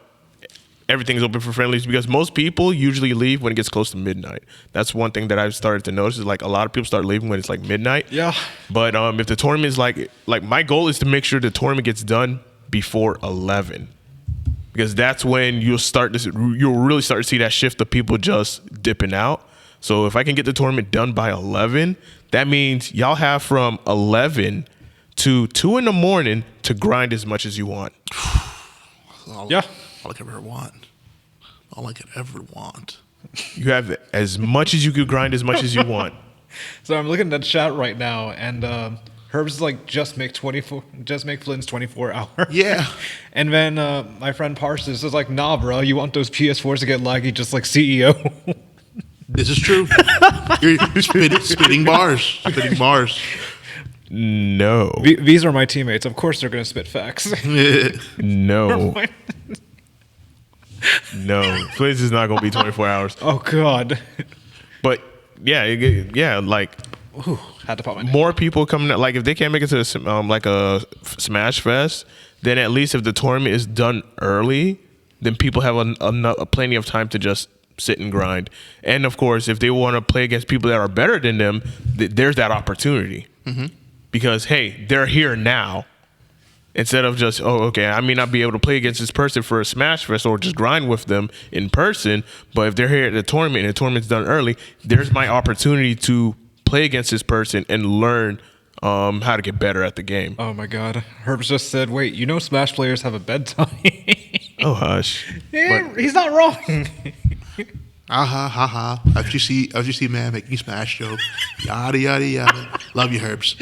Everything's open for friendlies, because most people usually leave when it gets close to midnight. That's one thing that I've started to notice, is like a lot of people start leaving when it's like midnight. Yeah. But if the tournament is like my goal is to make sure the tournament gets done before 11, because that's when you'll really start to see that shift of people just dipping out. So if I can get the tournament done by 11, that means y'all have from 11 to 2 in the morning to grind as much as you want. Yeah. All I could ever want. All I could ever want. You have as much as you could grind, as much as you want. So I'm looking at the chat right now, and Herb's like, just make Flynn's 24 hour. Yeah. And then my friend Parsons is like, nah, bro, you want those PS4s to get laggy just like CEO. This is true. You're spitting bars. Spitting bars. No. These are my teammates. Of course they're going to spit facts. No. No. Fliz is not going to be 24 hours. Oh, God. But, yeah, like, Ooh, had to pop my name. more people coming out. Like, if they can't make it to like a Smash Fest, then at least if the tournament is done early, then people have plenty of time to just sit and grind. And, of course, if they want to play against people that are better than them, there's that opportunity. Mm-hmm. Because, hey, they're here now. Instead of just, I may not be able to play against this person for a Smash Fest or just grind with them in person, but if they're here at the tournament and the tournament's done early, there's my opportunity to play against this person and learn how to get better at the game. Oh, my God. Herb just said, wait, Smash players have a bedtime? Oh, hush. Yeah, but he's not wrong. Ha. As you see, man, making Smash joke. Yada, yada, yada. Love you, Herbs.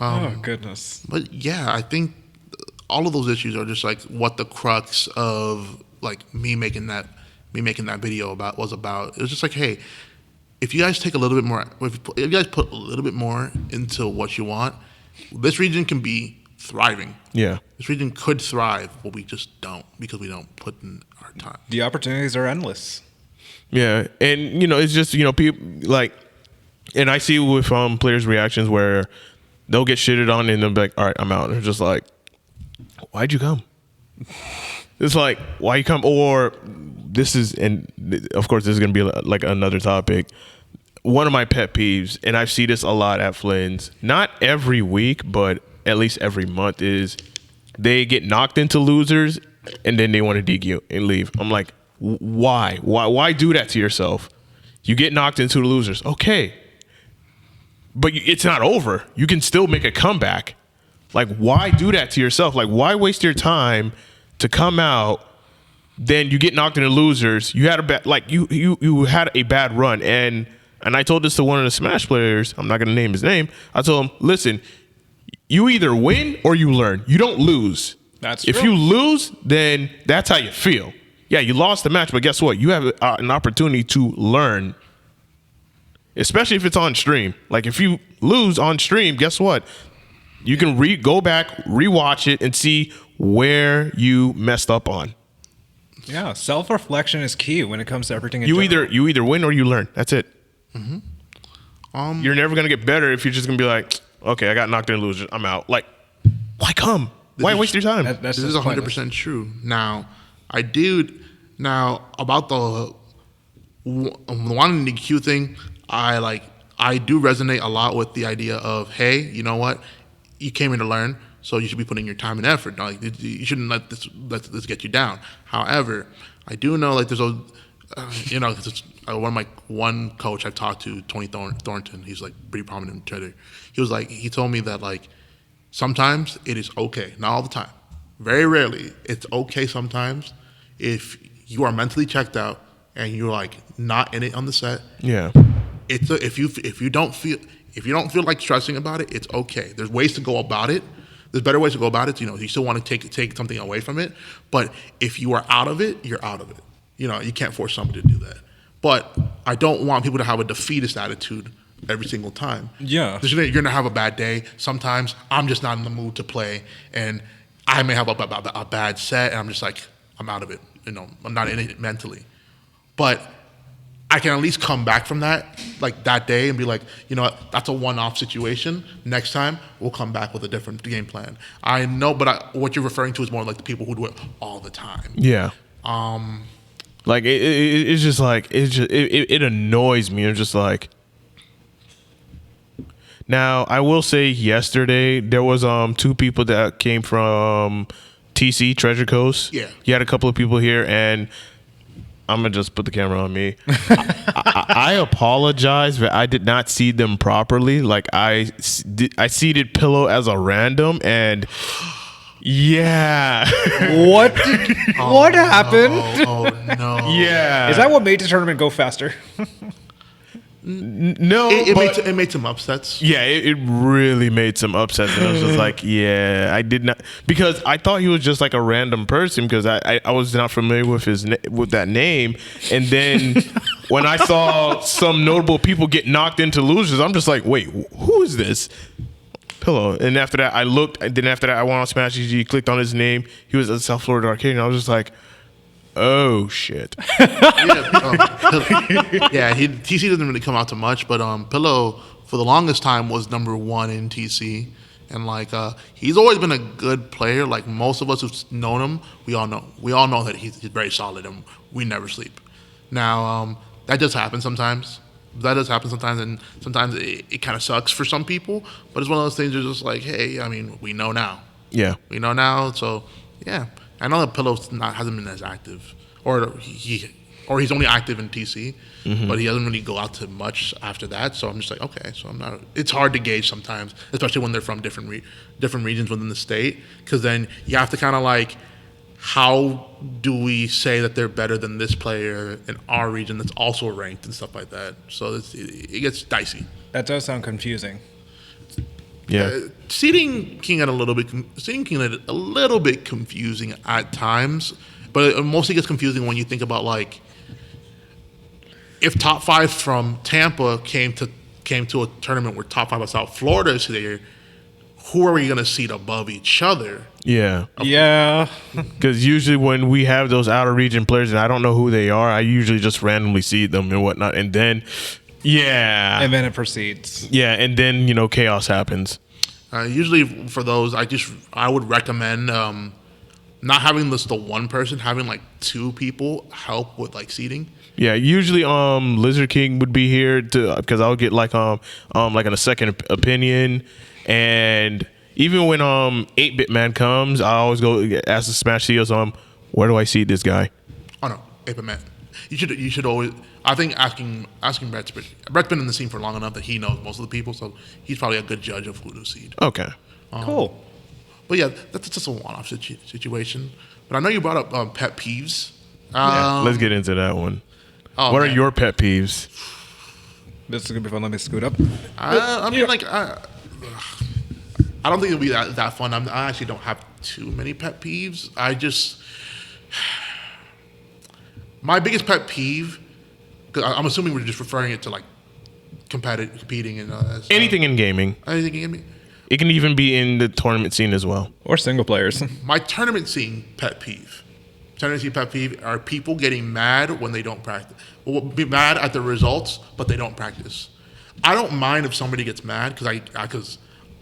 Oh, goodness. But yeah, I think all of those issues are just like what the crux of like me making that video was about. It was just like, hey, if you guys take a little bit more, if you guys put a little bit more into what you want, this region can be thriving. Yeah. This region could thrive, but we just don't, because we don't put in our time. The opportunities are endless. Yeah. And, it's just, people like, and I see with players' reactions where they'll get shitted on and they'll be like, all right, I'm out. And they're just like, why'd you come? It's like, why you come? Or this is, and of course, this is going to be like another topic. one of my pet peeves, and I see this a lot at Flynn's, not every week, but at least every month, is they get knocked into losers and then they want to DQ and leave. I'm like, why? Why do that to yourself? You get knocked into the losers. Okay. But it's not over. You can still make a comeback. Like, why do that to yourself? Like, why waste your time to come out, then you get knocked into losers. You had a bad, like, you had a bad run. And I told this to one of the Smash players. I'm not going to name his name. I told him, listen, you either win or you learn. You don't lose. That's if true. you lose, then that's how you feel. Yeah, you lost the match, but guess what? You have an opportunity to learn, especially if it's on stream. Like, if you lose on stream, guess what? You can go back, rewatch it, and see where you messed up on. Yeah, self-reflection is key when it comes to everything. You either win or you learn. That's it. You're never gonna get better if you're just gonna be like, okay, I got knocked in losers, I'm out. Like, why come? Why waste your time? This is 100% true. Now, about the wanting the DQ thing, I do resonate a lot with the idea of, hey, you know what? You came here to learn, so you should be putting your time and effort. Like, you shouldn't let this get you down. However, I do know, like, there's one coach I've talked to, Tony Thornton. He's like pretty prominent on Twitter. He told me that, like, sometimes it is okay, not all the time. Very rarely, it's okay sometimes if you are mentally checked out and you're like not in it on the set. Yeah. If you don't feel like stressing about it, it's okay. There's ways to go about it. There's better ways to go about it. You know, you still want to take something away from it, but if you are out of it, you're out of it. You know, you can't force somebody to do that. But I don't want people to have a defeatist attitude every single time. Yeah. You're going to have a bad day. Sometimes I'm just not in the mood to play, and I may have a bad set, and I'm just like, I'm out of it. You know, I'm not in it mentally. But I can at least come back from that, like, that day, and be like, you know what, that's a one-off situation. Next time, we'll come back with a different game plan. I know, but what you're referring to is more like the people who do it all the time. Yeah. Like, it's just like, it annoys me. I'm just like, now I will say yesterday there was two people that came from TC Treasure Coast. Yeah. You had a couple of people here, and I'm gonna just put the camera on me. I apologize, but I did not seed them properly. Like, I seeded Pillow as a random, and yeah. What happened? Oh no. Yeah. Is that what made the tournament go faster? No, it made some upsets. Yeah, it really made some upsets, and I was just like, yeah, I did not, because I thought he was just like a random person, because I was not familiar with with that name, and then when I saw some notable people get knocked into losers, I'm just like, wait, who is this? Pillow. And after that, I looked, and then after that, I went on Smash GG, clicked on his name. He was at South Florida Arcade, and I was just like, oh shit. TC doesn't really come out to much, but Pillow for the longest time was number one in TC, and like he's always been a good player. Like, most of us who've known him, we all know that he's very solid, and we never sleep. Now that does happen sometimes. And sometimes it kind of sucks for some people, but it's one of those things that's just like, hey, I mean, we know now. Yeah. We know now, so yeah. I know that Pillow hasn't been as active, or he's only active in TC, but he doesn't really go out to much after that. So I'm just like, okay. So I'm not. It's hard to gauge sometimes, especially when they're from different regions within the state, because then you have to kind of like, how do we say that they're better than this player in our region that's also ranked and stuff like that? So it gets dicey. That does sound confusing. Yeah. Seeding can get a little bit confusing at times, but it mostly gets confusing when you think about, like, if top 5 from Tampa came to a tournament where top 5 of South Florida is there, who are we going to seed above each other? Yeah. Yeah. Because usually when we have those outer region players and I don't know who they are, I usually just randomly seed them and whatnot, and then yeah. And then it proceeds. Yeah, and then, you know, chaos happens. Usually for those, I would recommend not having this the one person, having like two people help with like seating. Yeah, usually Lizard King would be here to because I'll get like like a second opinion, and even when 8-Bit Man comes, I always go ask the Smash CEOs where do I see this guy? Oh no, Ape Man. You should always. I think asking Brett's been in the scene for long enough that he knows most of the people, so he's probably a good judge of who to seed. Okay, Cool. But yeah, that's just a one-off situation. But I know you brought up pet peeves. yeah, let's get into that one. Oh, What man. are your pet peeves? This is gonna be fun. Let me scoot up. I mean, like, I don't think it'll be that fun. I actually don't have too many pet peeves. My biggest pet peeve, because I'm assuming we're just referring it to like competing and Anything in gaming. anything you get me. It can even be in the tournament scene as well. Or single players. My tournament scene pet peeve. Tournament scene pet peeve are people getting mad when they don't practice. Well, be mad at the results, but they don't practice. I don't mind if somebody gets mad because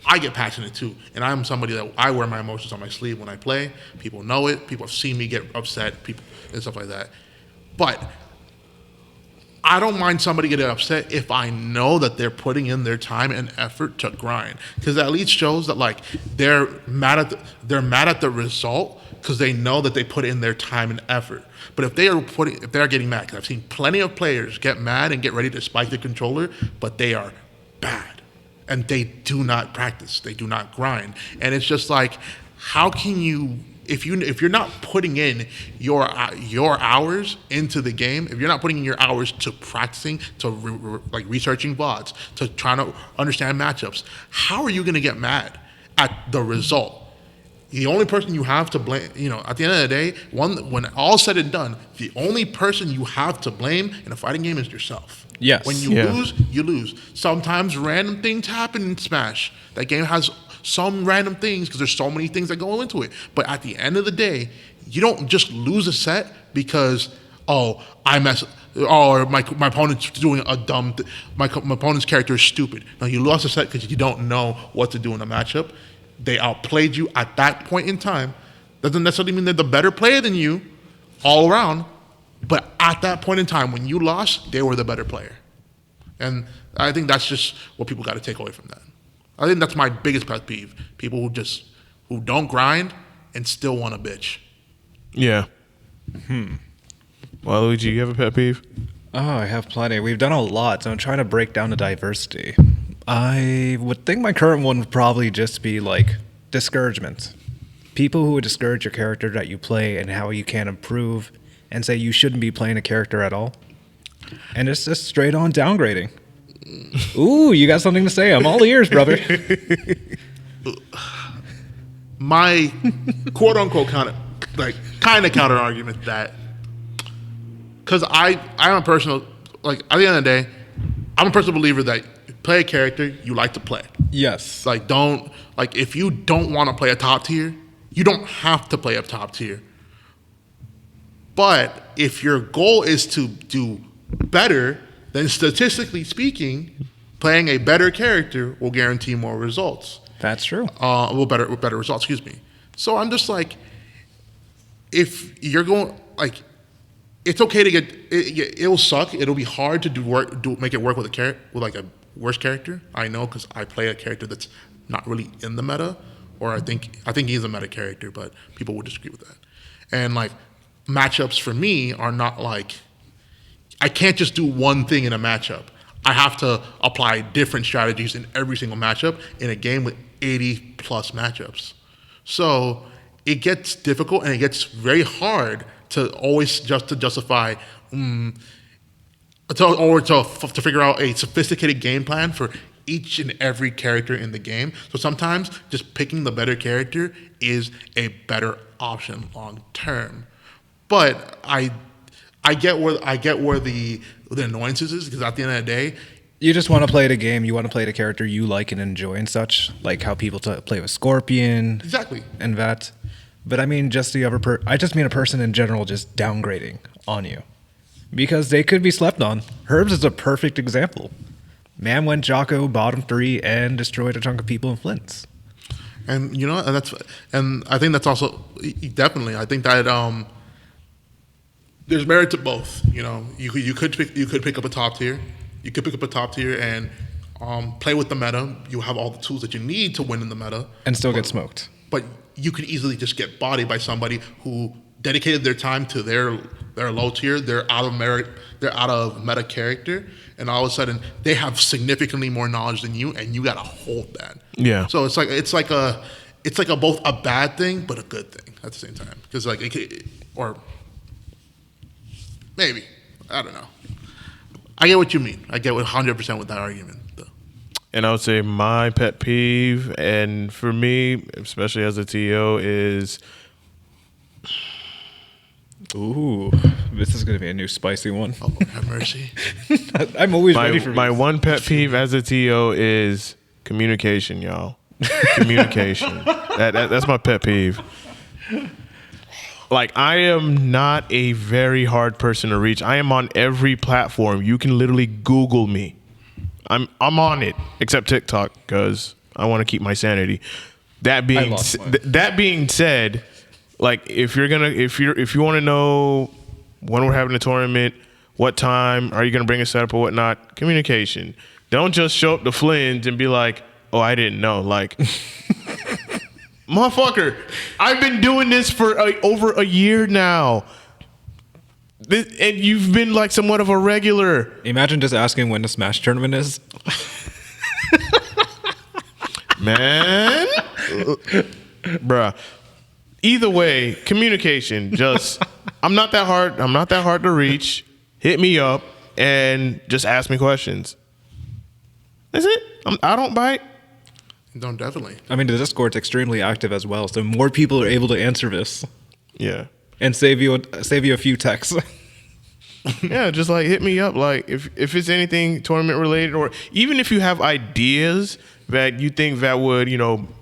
I get passionate too, and I'm somebody that I wear my emotions on my sleeve when I play. People know it. People have seen me get upset. People and stuff like that. But I don't mind somebody getting upset if I know that they're putting in their time and effort to grind, because that at least shows that like they're mad at the result because they know that they put in their time and effort. But if they're getting mad, because I've seen plenty of players get mad and get ready to spike the controller, but they are bad and they do not practice, they do not grind, and it's just like, how can you? If you're not putting in your hours into the game, if you're not putting in your hours to practicing, to like researching bots, to trying to understand matchups, how are you going to get mad at the result? The only person you have to blame, at the end of the day, when all's said and done, the only person you have to blame in a fighting game is yourself. Yes. When you lose, you lose. Sometimes random things happen in Smash. That game has some random things because there's so many things that go into it. But at the end of the day, you don't just lose a set because my opponent's doing a dumb my opponent's character is stupid. No, you lost a set because you don't know what to do in a matchup. They outplayed you at that point in time. Doesn't necessarily mean they're the better player than you all around, but at that point in time when you lost, they were the better player. And I think that's just what people got to take away from that. I think that's my biggest pet peeve. People who don't grind and still want to bitch. Yeah. Well, Luigi, you have a pet peeve? Oh, I have plenty. We've done a lot, so I'm trying to break down the diversity. I would think my current one would probably just be like discouragement. People who would discourage your character that you play and how you can improve and say you shouldn't be playing a character at all. And it's just straight on downgrading. Ooh, you got something to say. I'm all ears, brother. My quote unquote kind of counter argument that, because I'm a personal, like, at the end of the day, I'm a personal believer that play a character you like to play. Yes. If you don't want to play a top tier, you don't have to play a top tier. But if your goal is to do better, then statistically speaking, playing a better character will guarantee more results. That's true. Better results, excuse me. So I'm just like, if you're going, like, it's okay to get, it'll suck. It'll be hard to make it work with a worse character. I know, because I play a character that's not really in the meta, or I think he's a meta character, but people would disagree with that. And like, matchups for me are not like, I can't just do one thing in a matchup. I have to apply different strategies in every single matchup in a game with 80 plus matchups. So it gets difficult and it gets very hard to always justify to figure out a sophisticated game plan for each and every character in the game. So sometimes just picking the better character is a better option long term. But I get where the annoyances is, because at the end of the day, You just want to play the game. You want to play the character you like and enjoy and such, like how people play with Scorpion. Exactly. And that. But I mean, just the other I just mean a person in general just downgrading on you. Because they could be slept on. Herbs is a perfect example. Man went Jocko bottom 3 and destroyed a chunk of people in Flints. And and I think that's also definitely. I think that there's merit to both. You could pick up a top tier. You could pick up a top tier and play with the meta. You have all the tools that you need to win in the meta, and still get smoked. But you could easily just get bodied by somebody who dedicated their time to their low tier. They're out of merit. They're out of meta character, and all of a sudden they have significantly more knowledge than you, and you gotta hold that. Yeah. So it's like a both a bad thing but a good thing at the same time, because or maybe, I don't know. I get what you mean. I get 100% with that argument, though. And I would say my pet peeve, and for me, especially as a TO, is... Ooh, this is going to be a new spicy one. Oh, have mercy. I'm always ready for my these. one pet peeve as a TO is communication, y'all. Communication. That's my pet peeve. Like, I am not a very hard person to reach. I am on every platform. You can literally Google me. I'm on it, except TikTok, because I want to keep my sanity. That being said, like, if you want to know when we're having a tournament, what time, are you gonna bring a setup or whatnot? Communication. Don't just show up to Flynn's and be like, "Oh, I didn't know." Like, motherfucker, I've been doing this for over a year now. And you've been like somewhat of a regular. Imagine just asking when the Smash tournament is. Man. Bruh. Either way, communication. Just, I'm not that hard to reach. Hit me up and just ask me questions. That's it. I don't bite. No, definitely. I mean, the Discord's extremely active as well, so more people are able to answer this. Yeah. And save you a few texts. Yeah, just like hit me up. Like if it's anything tournament related, or even if you have ideas that you think that would,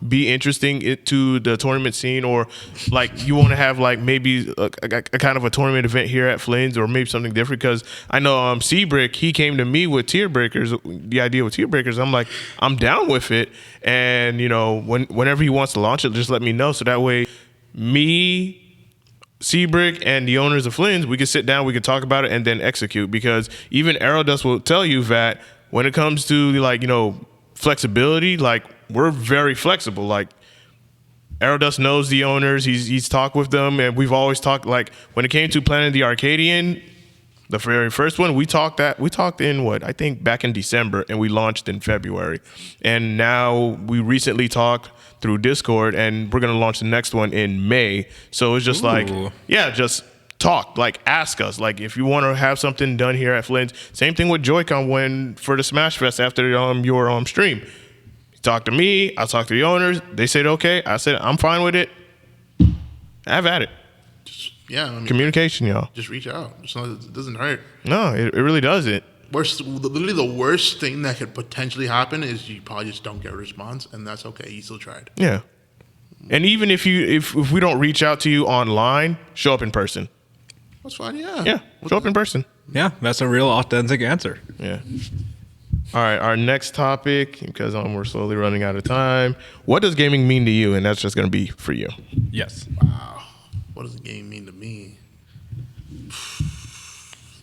be interesting to the tournament scene, or like you want to have like maybe a kind of a tournament event here at Flynn's, or maybe something different. Because I know Seabrick, he came to me with tier breakers, the idea with tier breakers. I'm like, I'm down with it, and whenever he wants to launch it, just let me know, so that way me, Seabrick, and the owners of Flynn's, we can sit down, we can talk about it, and then execute. Because even Aerodust will tell you that when it comes to flexibility, like, we're very flexible. Like, Aerodust knows the owners, he's talked with them, and we've always talked. Like, when it came to planning the Arcadian, the very first one, we talked in I think back in December, and we launched in February. And now we recently talked through Discord, and we're gonna launch the next one in May. So it's just just talk, like, ask us, like, if you want to have something done here at Flynn's. Same thing with Joy-Con for the Smash Fest after your stream. You talk to me, I talk to the owners. They said okay. I said I'm fine with it. Have at it. Communication, y'all. Just reach out. It doesn't hurt. No, it really doesn't. Literally the worst thing that could potentially happen is you probably just don't get a response, and that's okay. You still tried. Yeah. And even if we don't reach out to you online, show up in person. That's fine, yeah. Yeah, show up in person. Yeah, that's a real authentic answer. Yeah. All right, our next topic, because we're slowly running out of time. What does gaming mean to you? And that's just going to be for you. Yes. Wow. What does the game mean to me?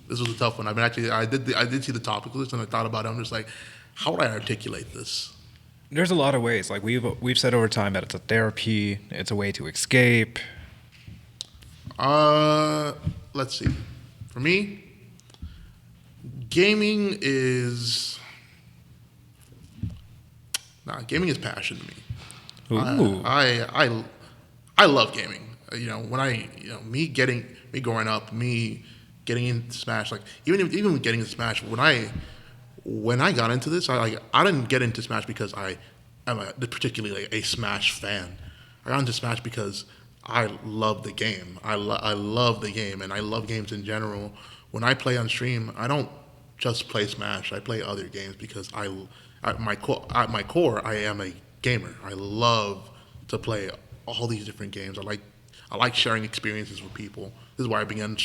This was a tough one. I mean, actually, I did see the topic list, and I thought about it. I'm just like, how would I articulate this? There's a lot of ways. Like, we've said over time that it's a therapy, it's a way to escape. Let's see. For me, gaming is passion to me. Ooh. I love gaming. Me growing up, me getting into Smash, like even getting into Smash, when I got into this, I didn't get into Smash because I am particularly a Smash fan. I got into Smash because I love the game. I love the game, and I love games in general. When I play on stream, I don't just play Smash. I play other games because at my core, I am a gamer. I love to play all these different games. I like sharing experiences with people. This is why I began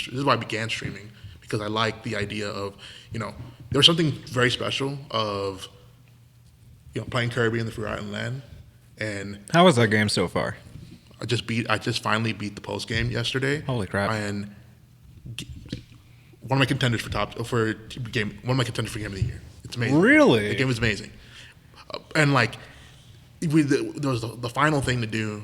streaming, because I like the idea of, there was something very special of, playing Kirby in the Forgotten Land, And How was that game so far? I just finally beat the post game yesterday. Holy crap. And one of my contenders for game of the year. It's amazing. Really? The game is amazing. And like there was the final thing to do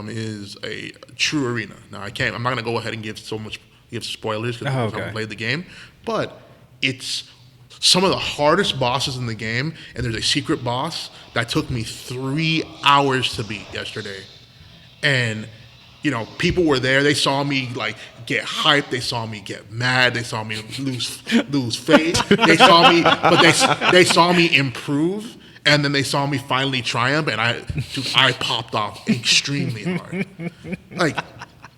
is a true arena. Now I'm not gonna go ahead and give spoilers because I haven't played the game, but it's some of the hardest bosses in the game, and there's a secret boss that took me 3 hours to beat yesterday. And people were there. They saw me like get hyped. They saw me get mad. They saw me lose faith. They saw me, but they saw me improve. And then they saw me finally triumph, and I popped off extremely hard. Like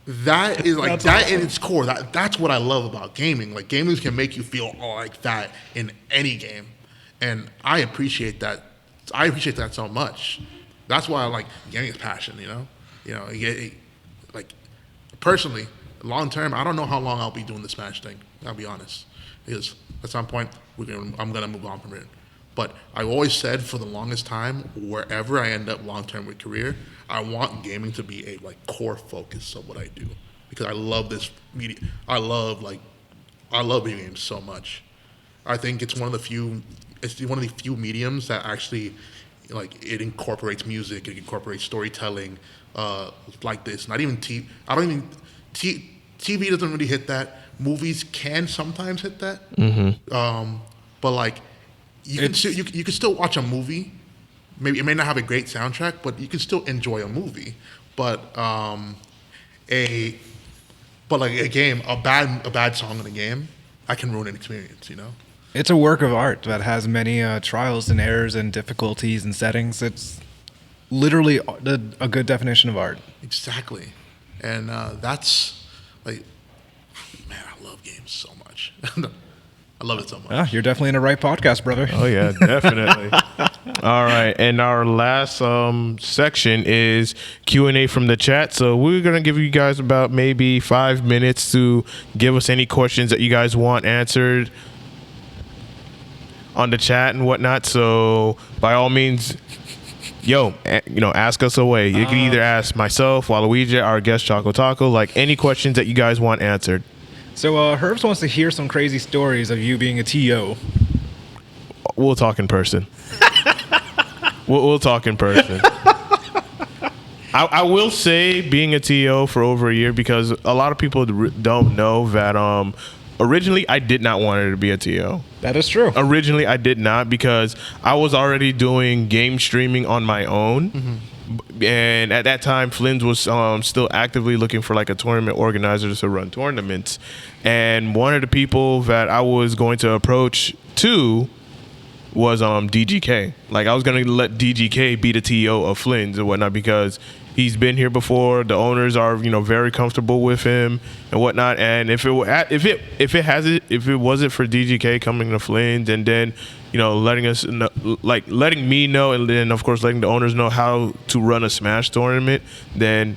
that is like that awesome. In its core. That's what I love about gaming. Like gamers can make you feel like that in any game, and I appreciate that. I appreciate that so much. That's why I like gaming is passion. Like personally, long term, I don't know how long I'll be doing the Smash thing. I'll be honest, because at some point I'm gonna move on from it. But I've always said for the longest time, wherever I end up long term with career, I want gaming to be a core focus of what I do, because I love this media. I love video games so much. I think it's one of the few mediums that actually it incorporates music, it incorporates storytelling like this. Not even TV. TV doesn't really hit that. Movies can sometimes hit that. Mm-hmm. But you can still watch a movie. Maybe it may not have a great soundtrack, but you can still enjoy a movie. But a game, a bad song in a game, I can ruin an experience. It's a work of art that has many trials and errors and difficulties and settings. It's literally a good definition of art. Exactly, and that's man, I love games so much. I love it so much. You're definitely in the right podcast, brother. Oh, yeah, definitely. All right. And our last section is Q&A from the chat. So we're going to give you guys about maybe 5 minutes to give us any questions that you guys want answered on the chat and whatnot. So by all means, ask us away. You can either ask myself, Waluigi, our guest ChocoTaco, any questions that you guys want answered. So Herbs wants to hear some crazy stories of you being a TO. We'll talk in person. we'll talk in person. I will say being a TO for over a year, because a lot of people don't know that originally I did not want to be a TO. That is true. Originally I did not, because I was already doing game streaming on my own. Mm-hmm. And at that time, Flynn's was still actively looking for a tournament organizer to run tournaments. And one of the people that I was going to approach was DGK. I was going to let DGK be the TO of Flynn's and whatnot, because he's been here before. The owners are very comfortable with him and whatnot. And if it wasn't for DGK coming to Flynn's and then letting us know, letting me know, and then of course letting the owners know how to run a Smash tournament, then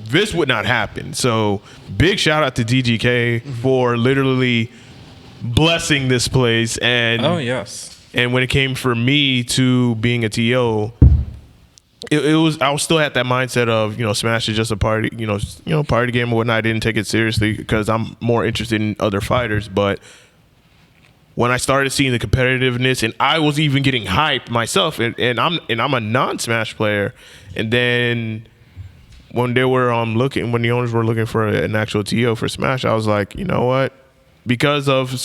this would not happen. So big shout out to DGK for literally blessing this place. And oh yes. And when it came for me to being a TO, I was still at that mindset of Smash is just a party party game or whatnot. I didn't take it seriously because I'm more interested in other fighters, but when I started seeing the competitiveness, and I was even getting hyped myself, and I'm a non-Smash player, and then when they were when the owners were looking for an actual TO for Smash, I was like, you know what? Because of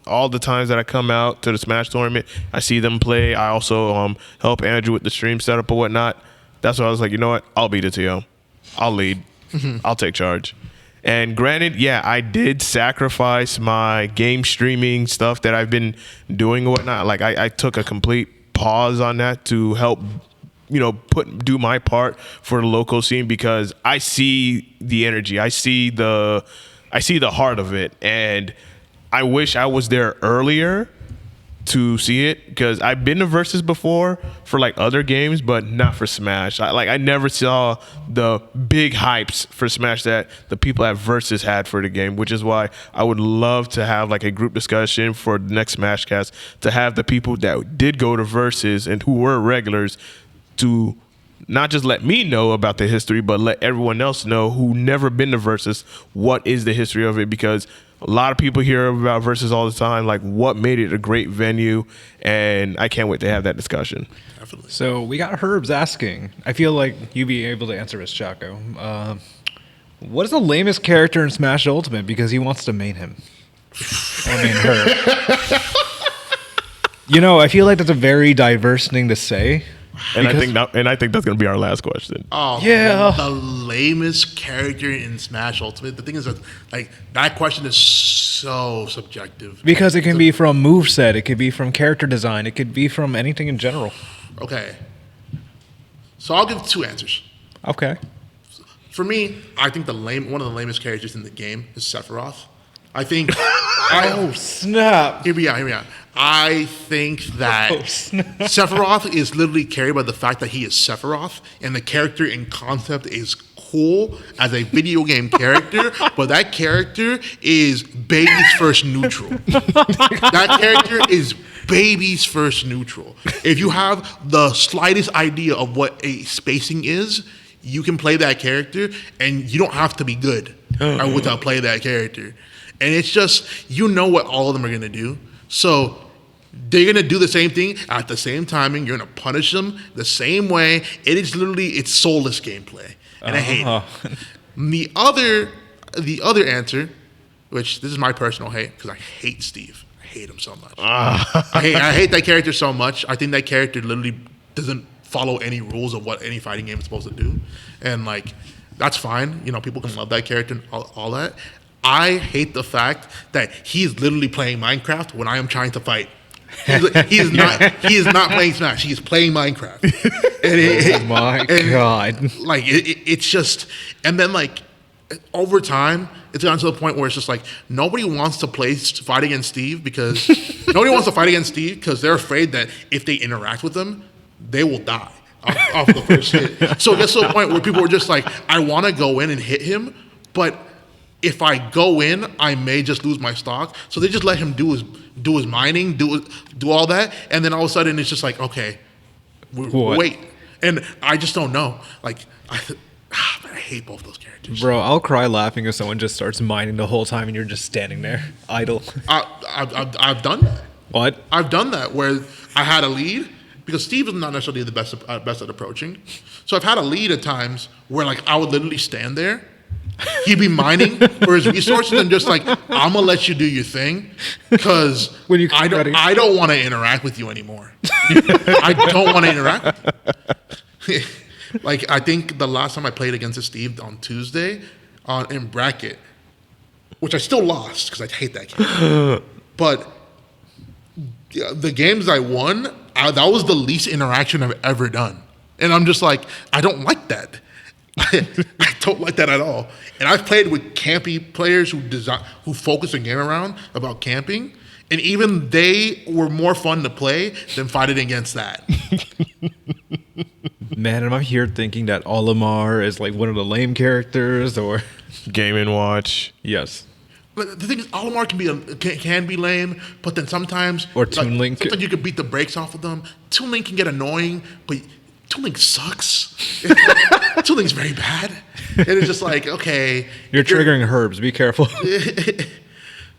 all the times that I come out to the Smash tournament, I see them play. I also help Andrew with the stream setup or whatnot. That's why I was like, you know what? I'll be the TO. I'll lead. I'll take charge. And granted, yeah, I did sacrifice my game streaming stuff that I've been doing and whatnot. I took a complete pause on that to help, do my part for the local scene, because I see the energy. I see the heart of it. And I wish I was there earlier to see it, because I've been to Versus before for other games, but not for Smash. I never saw the big hypes for Smash that the people at Versus had for the game, which is why I would love to have a group discussion for the next Smashcast, to have the people that did go to Versus and who were regulars to not just let me know about the history, but let everyone else know who never been to Versus what is the history of it, because a lot of people hear about Versus all the time, like what made it a great venue, and I can't wait to have that discussion. Definitely. So we got Herbs asking. I feel like you'd be able to answer this, Choco. What is the lamest character in Smash Ultimate? Because he wants to main him. I mean, her. You know, I feel like that's a very diverse thing to say. And I think that's going to be our last question. Oh, Yeah. the lamest character in Smash Ultimate. The thing is that, like, that question is so subjective. Because it can be from moveset, it could be from character design, it could be from anything in general. Okay. So I'll give 2 answers. Okay. For me, I think one of the lamest characters in the game is Sephiroth. I think. Oh, snap. Hear me out. I think that Sephiroth is literally carried by the fact that he is Sephiroth, and the character in concept is cool as a video game character, but that character is baby's first neutral. That character is baby's first neutral. If you have the slightest idea of what a spacing is, you can play that character, and you don't have to be good without playing that character. And it's just, you know what all of them are going to do. So they're going to do the same thing at the same timing. You're going to punish them the same way. It is literally, it's soulless gameplay. And I hate it. The other answer, which this is my personal hate, because I hate Steve. I hate him so much. I hate that character so much. I think that character literally doesn't follow any rules of what any fighting game is supposed to do. And, like, that's fine. You know, people can love that character and all that. I hate the fact that he's literally playing Minecraft when I am trying to fight. He is not playing Smash. He is playing Minecraft. God. Like, it's just, and then, like, over time, it's gotten to the point where it's just like nobody wants to fight against Steve because they're afraid that if they interact with him, they will die off the first hit. So it gets to a point where people are just like, I want to go in and hit him, but if I go in, I may just lose my stock. So they just let him do his mining, do all that, and then all of a sudden it's just like, okay, wait, and I just don't know. Like, I hate both those characters. Bro, I'll cry laughing if someone just starts mining the whole time and you're just standing there idle. I've done that. What? I've done that where I had a lead because Steve is not necessarily the best at approaching. So I've had a lead at times where, like, I would literally stand there. He'd be mining for his resources and just like, I'm gonna let you do your thing because I don't want to interact with you anymore. I don't want to interact with you. Like, I think the last time I played against Steve on Tuesday in bracket, which I still lost because I hate that game. But the games I won, that was the least interaction I've ever done. And I'm just like, I don't like that. I don't like that at all. And I've played with campy players who focus a game around about camping, and even they were more fun to play than fighting against that. Man, am I here thinking that Olimar is like one of the lame characters or Game & Watch. Yes. But the thing is, Olimar can be lame, but then sometimes Or Toon Link. Sometimes you can beat the brakes off of them. Toon Link can get annoying, but Toon Link sucks. Toon Link's very bad, and it's just like, okay, You're triggering Herbs. Be careful.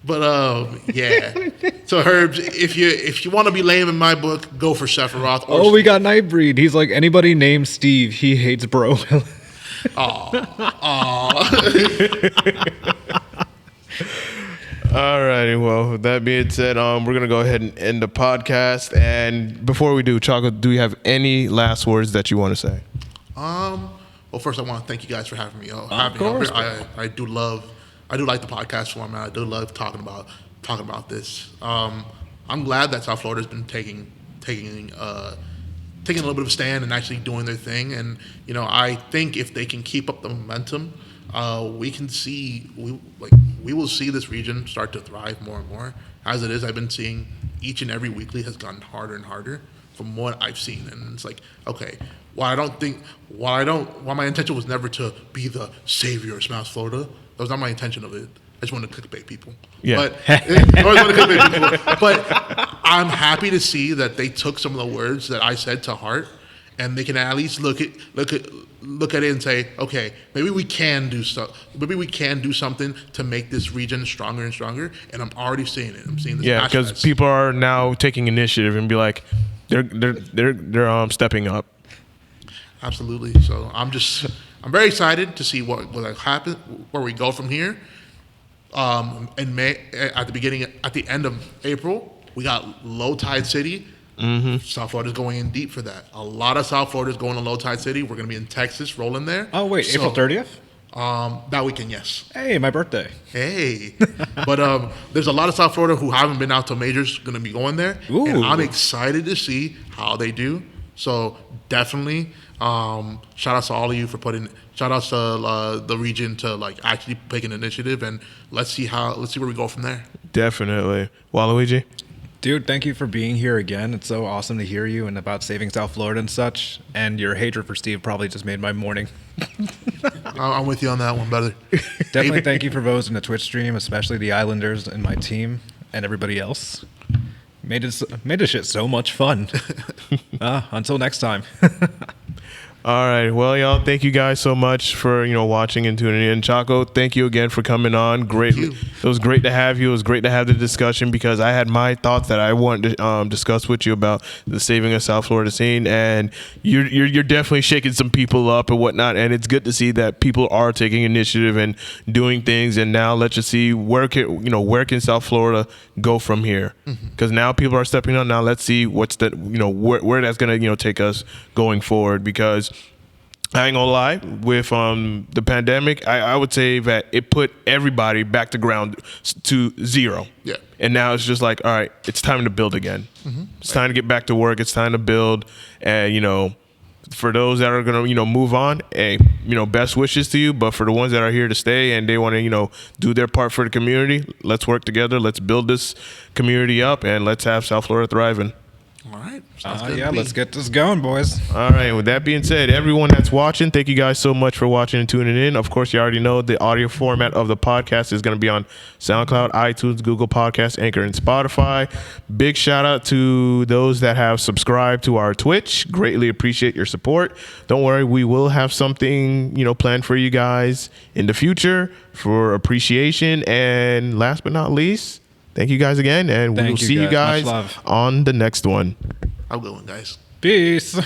But yeah. So Herbs, if you want to be lame in my book, go for Sephiroth. Oh, we got Nightbreed. He's like, anybody named Steve, he hates bro. All righty. Well, with that being said, we're gonna go ahead and end the podcast. And before we do, Choco, do you have any last words that you want to say? Well, first I want to thank you guys for having me. Of course. I do like the podcast format. I do love talking about this. I'm glad that South Florida's been taking a little bit of a stand and actually doing their thing. And you know, I think if they can keep up the momentum, we will see this region start to thrive more and more. As it is, I've been seeing each and every weekly has gotten harder and harder from what I've seen, and it's like, okay, while my intention was never to be the savior of Smash Florida, that was not my intention of it. I just wanted to clickbait people. Yeah. But I always want to clickbait people. But I'm happy to see that they took some of the words that I said to heart, and they can at least look at it and say, okay, maybe we can do something to make this region stronger and stronger. And I'm already seeing it. I'm seeing this. Yeah, because people are now taking initiative and be like, they're stepping up. Absolutely. So I'm very excited to see what happen, where we go from here. In May, at the end of April, we got Low Tide City. Mm-hmm. South Florida's going in deep for that. A lot of South Florida's going to Low Tide City. We're going to be in Texas, rolling there. Oh wait, April 30th. That weekend, yes. Hey, my birthday. Hey, but there's a lot of South Florida who haven't been out to majors going to be going there, Ooh. and I'm excited to see how they do. So definitely, shout out to all of you for shout out to the region to like actually take an initiative, and let's see where we go from there. Definitely, Waluigi. Dude, thank you for being here again. It's so awesome to hear you and about saving South Florida and such. And your hatred for Steve probably just made my morning. I'm with you on that one, brother. Definitely thank you for those in the Twitch stream, especially the Islanders and my team and everybody else. Made this shit so much fun. Until next time. All right. Well, y'all, thank you guys so much for, watching and tuning in. Choco, thank you again for coming on. Great. It was great to have you. It was great to have the discussion because I had my thoughts that I wanted to discuss with you about the saving of South Florida scene. And you're definitely shaking some people up and whatnot. And it's good to see that people are taking initiative and doing things. And now let's just see where can South Florida go from here? Because now people are stepping up. Now let's see what's where that's going to, take us going forward, because I ain't gonna lie, with the pandemic, I would say that it put everybody back to ground to zero. Yeah. And now it's just like, all right, it's time to build again. Mm-hmm. It's time to get back to work. It's time to build. And, for those that are going to, move on, hey, best wishes to you. But for the ones that are here to stay and they want to, do their part for the community, let's work together. Let's build this community up and let's have South Florida thriving. All right. Yeah, let's get this going, boys. All right. With that being said, everyone that's watching, thank you guys so much for watching and tuning in. Of course, you already know the audio format of the podcast is going to be on SoundCloud, iTunes, Google Podcasts, Anchor, and Spotify. Big shout out to those that have subscribed to our Twitch. Greatly appreciate your support. Don't worry, we will have something, planned for you guys in the future for appreciation. And last but not least, thank you guys again, and we will see you guys on the next one. Have a good one, guys. Peace.